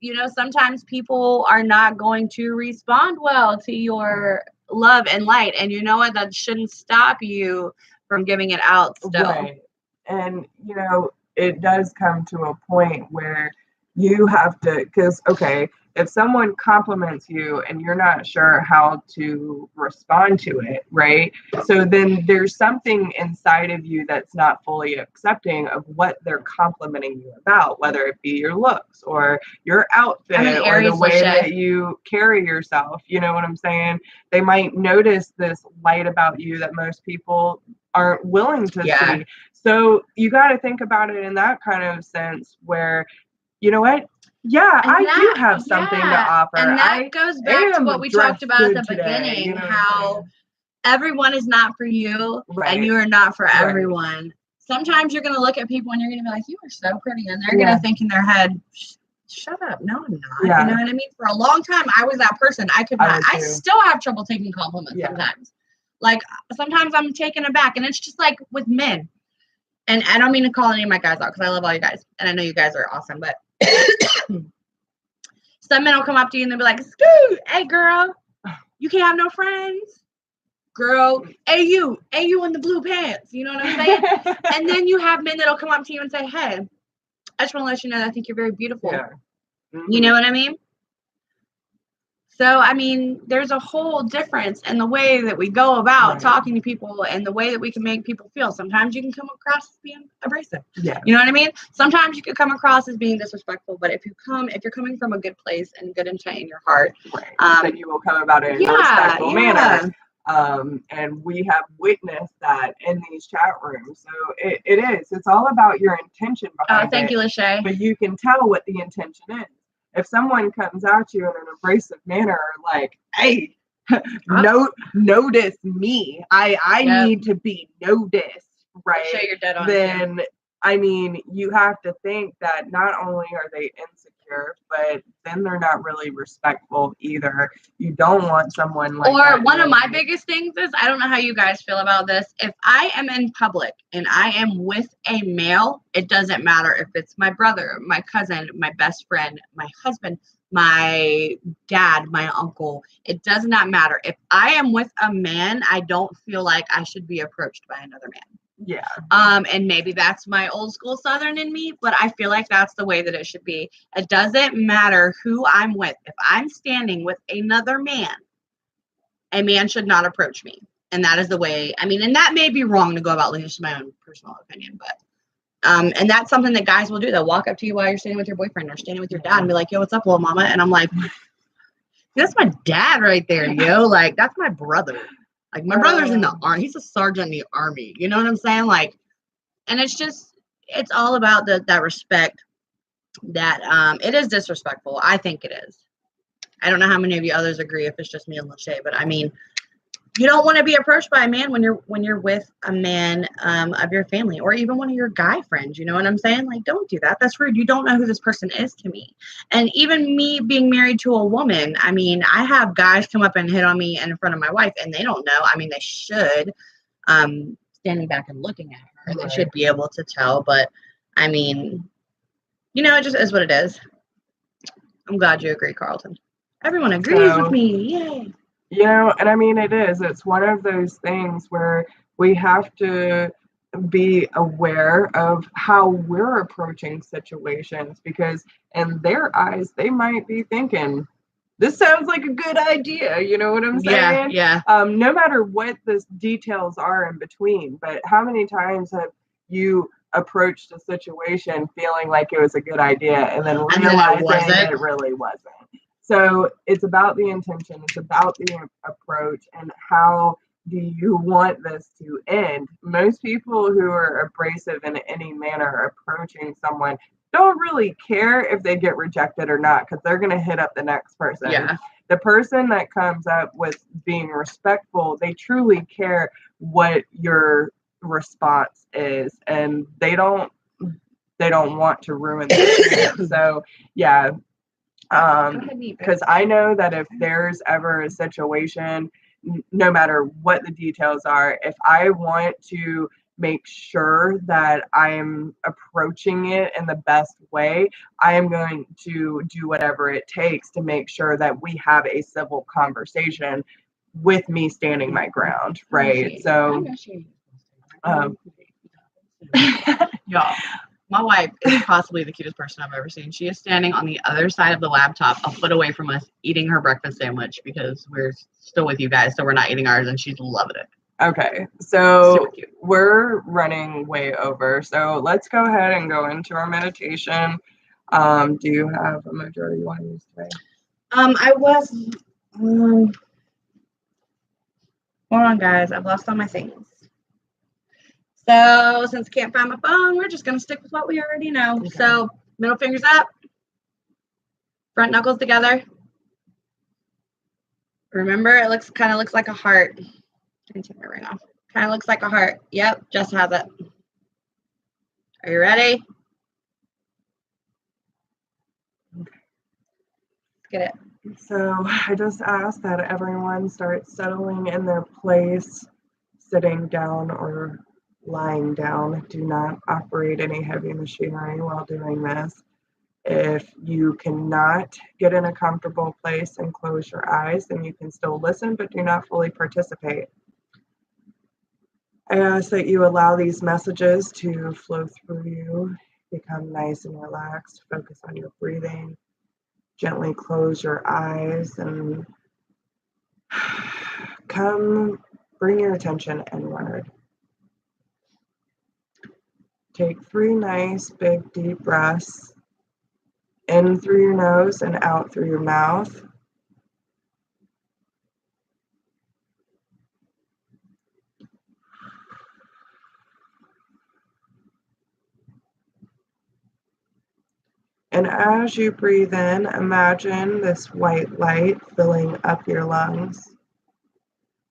you know, sometimes people are not going to respond well to your love and light. And you know what? That shouldn't stop you from giving it out still. Right. And, you know, it does come to a point where you have to, because, okay, if someone compliments you and you're not sure how to respond to it, right? So then there's something inside of you that's not fully accepting of what they're complimenting you about, whether it be your looks or your outfit or the way that you carry yourself. You know what I'm saying? They might notice this light about you that most people aren't willing to see. So you got to think about it in that kind of sense where, you know what? Yeah, I do have something to offer. And that goes back to what we talked about at the beginning, you know, how everyone is not for you and you are not for everyone. Sometimes you're going to look at people and you're going to be like, you are so pretty. And they're going to think in their head, shut up. No, I'm not. You know what I mean? For a long time, I was that person. I could not. I still have trouble taking compliments sometimes. Like, sometimes I'm taken aback. And it's just like with men. And I don't mean to call any of my guys out because I love all you guys. And I know you guys are awesome. But some men will come up to you and they'll be like, "Scoot, hey girl, you can't have no friends, girl. Hey you in the blue pants." You know what I'm saying? And then you have men that'll come up to you and say, "Hey, I just want to let you know that I think you're very beautiful." You know what I mean? So, I mean, there's a whole difference in the way that we go about talking to people and the way that we can make people feel. Sometimes you can come across as being abrasive. You know what I mean? Sometimes you can come across as being disrespectful, but if you're coming from a good place and good intent in your heart, then you will come about it in a respectful manner. And we have witnessed that in these chat rooms. So it's all about your intention behind it. Thank you, Lachey. But you can tell what the intention is. If someone comes at you in an abrasive manner, like, hey, notice me. I need to be noticed, right? Lachey, you're dead on. Then, I mean, you have to think that not only are they insecure, but then they're not really respectful either. You don't want someone like that. Or one of my biggest things is, I don't know how you guys feel about this. If I am in public and I am with a male, it doesn't matter if it's my brother, my cousin, my best friend, my husband, my dad, my uncle. It does not matter. If I am with a man, I don't feel like I should be approached by another man. And maybe that's my old school Southern in me, but I feel like that's the way that it should be. It doesn't matter who I'm with. If I'm standing with another man, a man should not approach me. And that is the way, I mean, and that may be wrong to go about, just my own personal opinion, but and that's something that guys will do. They'll walk up to you while you're standing with your boyfriend or standing with your dad and be like, yo, what's up, little mama? And I'm like, that's my dad right there, yo. Like, that's my brother. Like, my brother's in the army. He's a sergeant in the army. You know what I'm saying? Like, and it's all about that respect that it is disrespectful. I think it is. I don't know how many of you others agree if it's just me and Lachey, but I mean, you don't want to be approached by a man when you're with a man of your family or even one of your guy friends. You know what I'm saying? Like, don't do that. That's rude. You don't know who this person is to me. And even me being married to a woman, I mean, I have guys come up and hit on me in front of my wife and they don't know. I mean, they should, standing back and looking at her, they should be able to tell. But I mean, you know, it just is what it is. I'm glad you agree, Carlton. Everyone agrees with me. Yay. You know, and I mean, it's one of those things where we have to be aware of how we're approaching situations, because in their eyes, they might be thinking, this sounds like a good idea. You know what I'm saying? Yeah. No matter what the details are in between, but how many times have you approached a situation feeling like it was a good idea and then realizing it really wasn't? So it's about the intention, it's about the approach and how do you want this to end? Most people who are abrasive in any manner approaching someone don't really care if they get rejected or not, because they're going to hit up the next person. Yeah. The person that comes up with being respectful, they truly care what your response is, and they don't want to ruin the So yeah, because I know that if there's ever a situation, no matter what the details are, if I want to make sure that I'm approaching it in the best way, I am going to do whatever it takes to make sure that we have a civil conversation with me standing my ground, right? So, y'all, my wife is possibly the cutest person I've ever seen. She is standing on the other side of the laptop, a foot away from us, eating her breakfast sandwich because we're still with you guys, so we're not eating ours, and she's loving it. Okay, so we're running way over, so let's go ahead and go into our meditation. Do you have a majority you want to use today? Hold on, guys. I've lost all my things. So since I can't find my phone, we're just going to stick with what we already know. Okay. So middle fingers up, front knuckles together. Remember, it kind of looks like a heart. I can take my ring off. Kind of looks like a heart. Yep, just has it. Are you ready? Okay. Let's get it. So I just ask that everyone start settling in their place, sitting down or lying down. Do not operate any heavy machinery while doing this. If you cannot get in a comfortable place and close your eyes, then you can still listen, but do not fully participate. I ask that you allow these messages to flow through you, become nice and relaxed, focus on your breathing, gently close your eyes, and bring your attention inward. Take 3 nice, big, deep breaths, in through your nose and out through your mouth. And as you breathe in, imagine this white light filling up your lungs.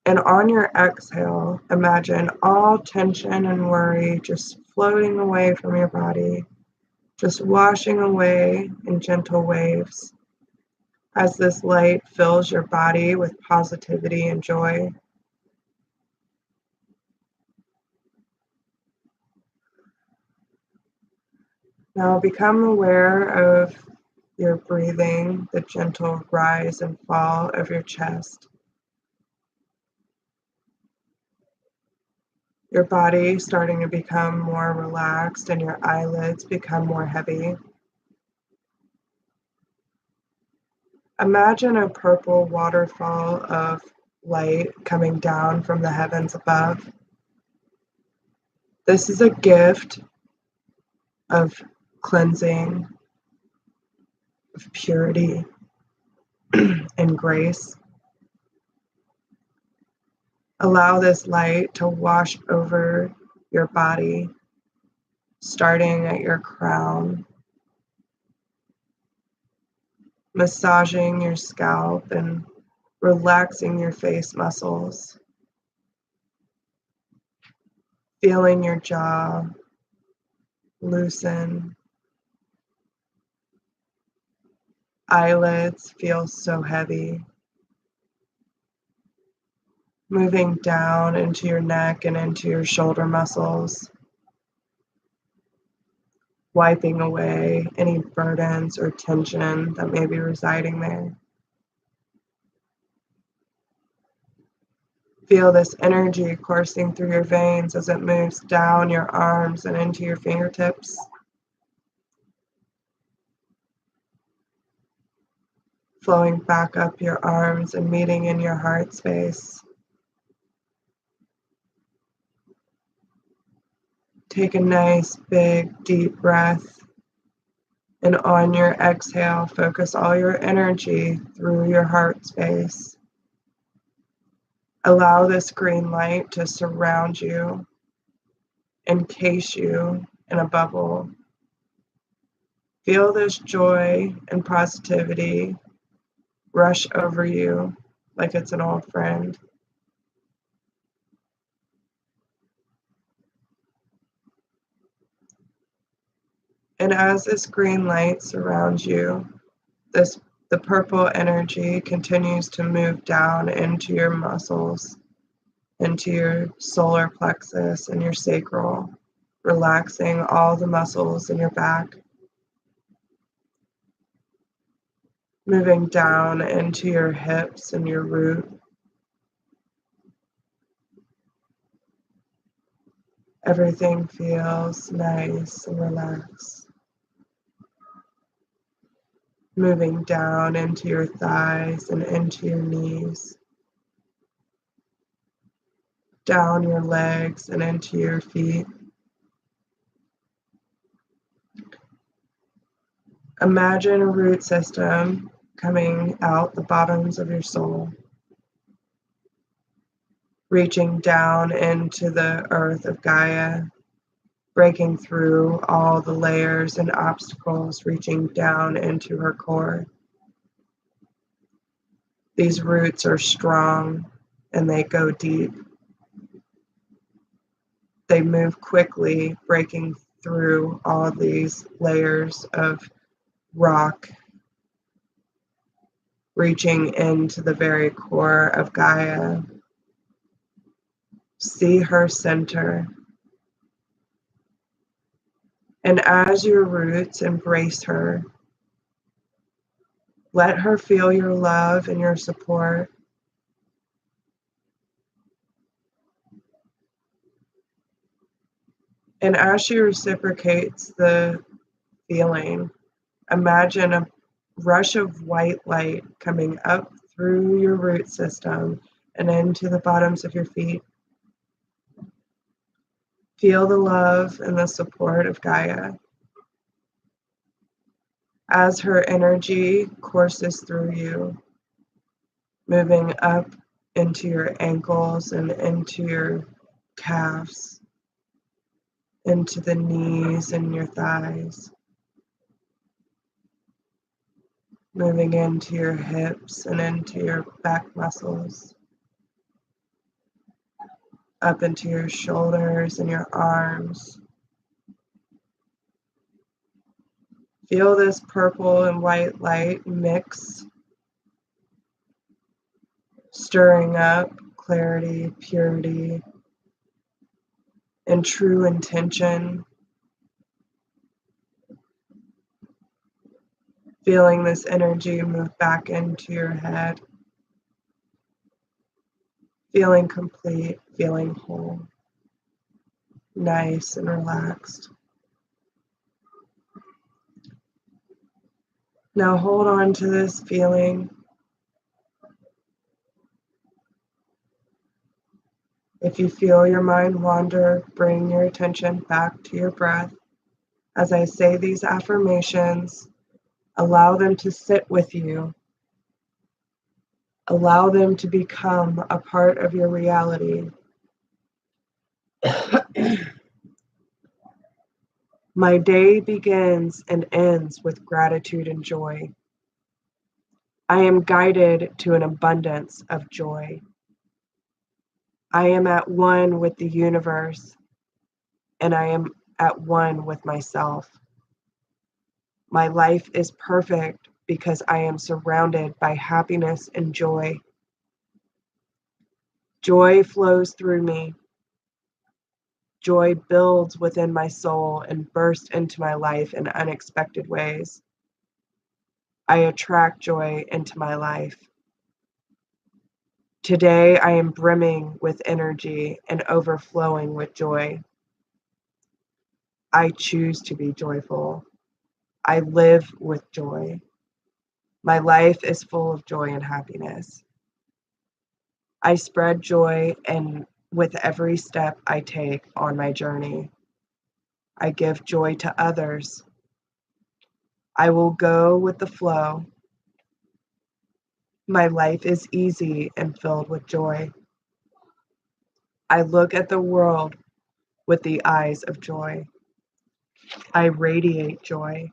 And on your exhale, imagine all tension and worry just floating away from your body, just washing away in gentle waves as this light fills your body with positivity and joy. Now become aware of your breathing, the gentle rise and fall of your chest. Your body starting to become more relaxed and your eyelids become more heavy. Imagine a purple waterfall of light coming down from the heavens above. This is a gift of cleansing, of purity, and grace. Allow this light to wash over your body, starting at your crown, massaging your scalp and relaxing your face muscles, feeling your jaw loosen. Eyelids feel so heavy. Moving down into your neck and into your shoulder muscles, wiping away any burdens or tension that may be residing there. Feel this energy coursing through your veins as it moves down your arms and into your fingertips. Flowing back up your arms and meeting in your heart space. Take a nice, big, deep breath. And on your exhale, focus all your energy through your heart space. Allow this green light to surround you, encase you in a bubble. Feel this joy and positivity rush over you like it's an old friend. And as this green light surrounds you, the purple energy continues to move down into your muscles, into your solar plexus and your sacral, relaxing all the muscles in your back, moving down into your hips and your root. Everything feels nice and relaxed. Moving down into your thighs and into your knees, down your legs and into your feet. Imagine a root system coming out the bottoms of your soul, reaching down into the earth of Gaia, breaking through all the layers and obstacles, reaching down into her core. These roots are strong and they go deep. They move quickly, breaking through all these layers of rock, reaching into the very core of Gaia. See her center. And as your roots embrace her, let her feel your love and your support. And as she reciprocates the feeling, imagine a rush of white light coming up through your root system and into the bottoms of your feet. Feel the love and the support of Gaia. As her energy courses through you, moving up into your ankles and into your calves, into the knees and your thighs, moving into your hips and into your back muscles, up into your shoulders and your arms. Feel this purple and white light mix, stirring up clarity, purity, and true intention. Feeling this energy move back into your head, feeling complete, feeling whole, nice and relaxed. Now hold on to this feeling. If you feel your mind wander, bring your attention back to your breath. As I say these affirmations, allow them to sit with you. Allow them to become a part of your reality. My day begins and ends with gratitude and joy. I am guided to an abundance of joy. I am at one with the universe, and I am at one with myself. My life is perfect because I am surrounded by happiness and joy. Joy flows through me. Joy builds within my soul and bursts into my life in unexpected ways. I attract joy into my life. Today I am brimming with energy and overflowing with joy. I choose to be joyful. I live with joy. My life is full of joy and happiness. I spread joy and with every step I take on my journey. I give joy to others. I will go with the flow. My life is easy and filled with joy. I look at the world with the eyes of joy. I radiate joy.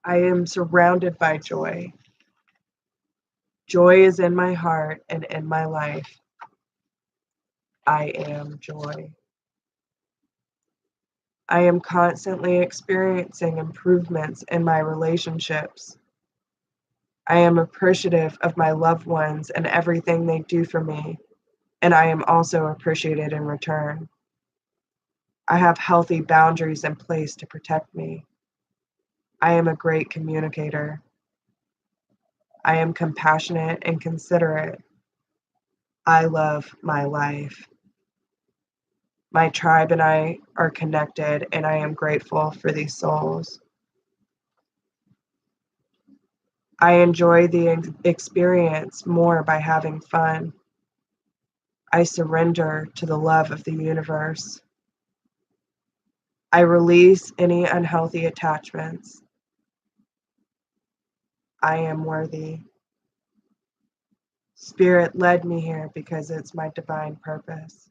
I am surrounded by joy. Joy is in my heart and in my life. I am joy. I am constantly experiencing improvements in my relationships. I am appreciative of my loved ones and everything they do for me, and I am also appreciated in return. I have healthy boundaries in place to protect me. I am a great communicator. I am compassionate and considerate. I love my life. My tribe and I are connected, and I am grateful for these souls. I enjoy the experience more by having fun. I surrender to the love of the universe. I release any unhealthy attachments. I am worthy. Spirit led me here because it's my divine purpose.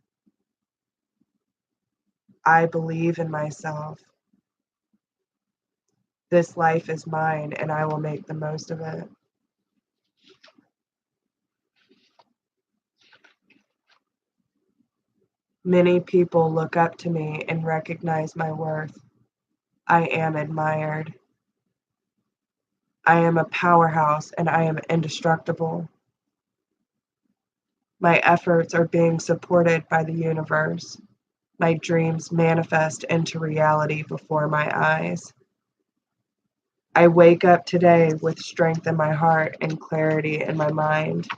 I believe in myself. This life is mine, and I will make the most of it. Many people look up to me and recognize my worth. I am admired. I am a powerhouse, and I am indestructible. My efforts are being supported by the universe. My dreams manifest into reality before my eyes. I wake up today with strength in my heart and clarity in my mind.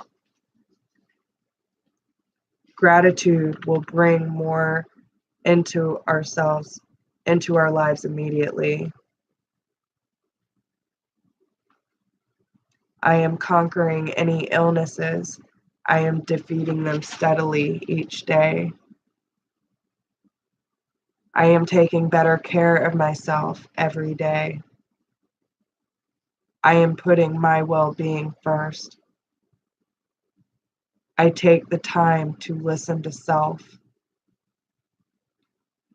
Gratitude will bring more into ourselves, into our lives immediately. I am conquering any illnesses. I am defeating them steadily each day. I am taking better care of myself every day. I am putting my well-being first. I take the time to listen to self.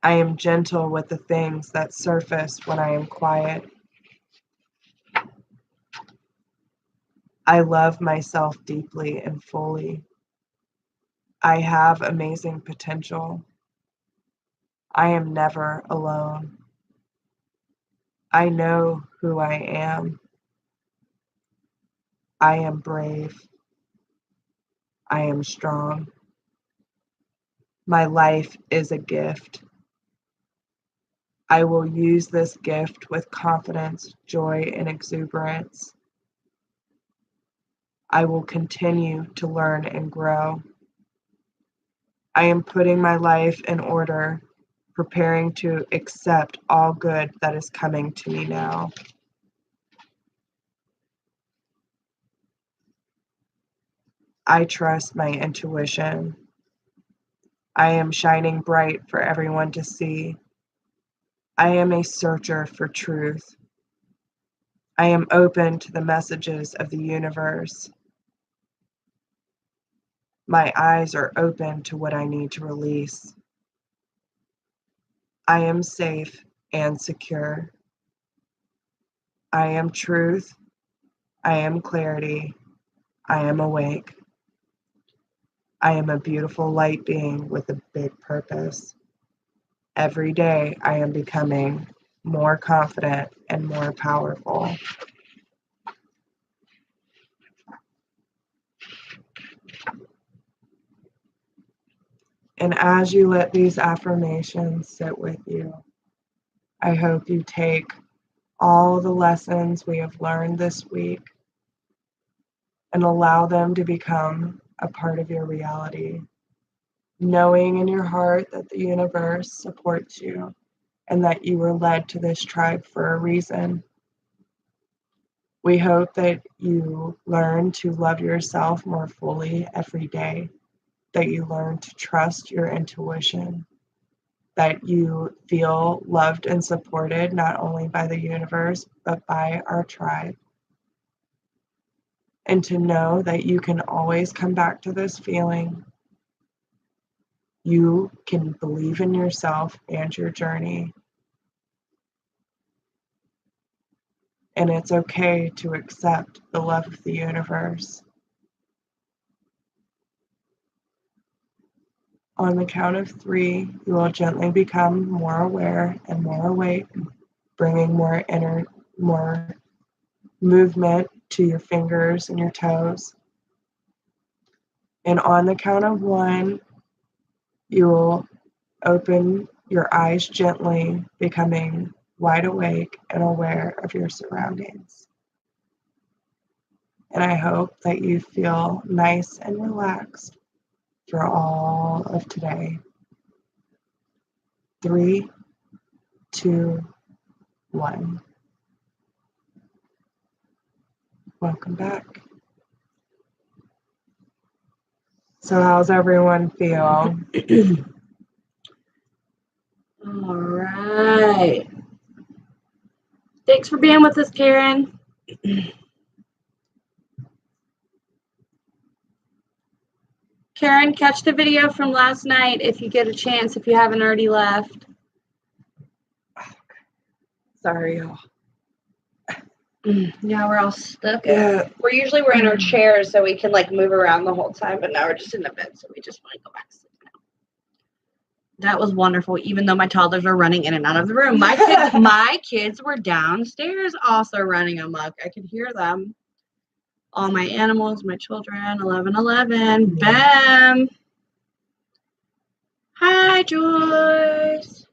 I am gentle with the things that surface when I am quiet. I love myself deeply and fully. I have amazing potential. I am never alone. I know who I am. I am brave. I am strong. My life is a gift. I will use this gift with confidence, joy, and exuberance. I will continue to learn and grow. I am putting my life in order, preparing to accept all good that is coming to me now. I trust my intuition. I am shining bright for everyone to see. I am a searcher for truth. I am open to the messages of the universe. My eyes are open to what I need to release. I am safe and secure. I am truth. I am clarity. I am awake. I am a beautiful light being with a big purpose. Every day I am becoming more confident and more powerful. And as you let these affirmations sit with you, I hope you take all the lessons we have learned this week and allow them to become a part of your reality, knowing in your heart that the universe supports you and that you were led to this tribe for a reason. We hope that you learn to love yourself more fully every day, that you learn to trust your intuition, that you feel loved and supported not only by the universe, but by our tribe. And to know that you can always come back to this feeling You can believe in yourself and your journey. And it's okay to accept the love of the universe. On the count of 3, you will gently become more aware and more awake, bringing more movement to your fingers and your toes. And on the count of 1, you will open your eyes gently, becoming wide awake and aware of your surroundings. And I hope that you feel nice and relaxed for all of today. 3, 2, 1. Welcome back. So how's everyone feel? All right. Thanks for being with us, Karen. Karen, catch the video from last night if you get a chance, if you haven't already left. Sorry, y'all. Yeah, we're all stuck. Yeah. We're in our chairs so we can like move around the whole time, but now we're just in the bed, so we just want to go back to sleep now. That was wonderful, even though my toddlers are running in and out of the room. My kids were downstairs also running amok. I could hear them. All my animals, my children, 1111. Bam. Hi, Joyce.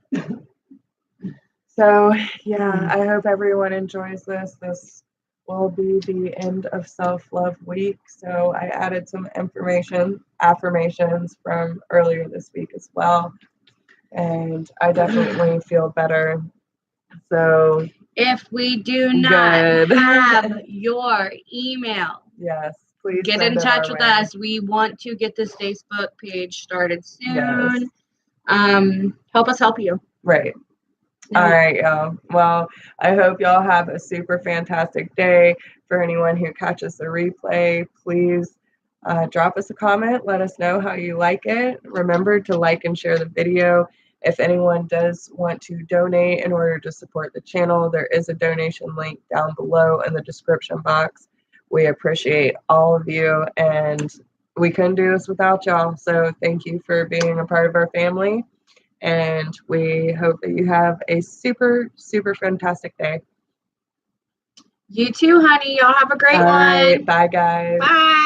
So, yeah, I hope everyone enjoys this. This will be the end of Self-Love Week. So I added some affirmations from earlier this week as well. And I definitely feel better. So if we do not have your email, yes, please get in touch with us. We want to get this Facebook page started soon. Yes. Help us help you. Right. Yeah. All right, y'all. Well, I hope y'all have a super fantastic day. For anyone who catches the replay, please drop us a comment. Let us know how you like it. Remember to like and share the video. If anyone does want to donate in order to support the channel, there is a donation link down below in the description box. We appreciate all of you, and we couldn't do this without y'all. So thank you for being a part of our family. And we hope that you have a super, super fantastic day. You too, honey. Y'all have a great one. Bye, guys. Bye.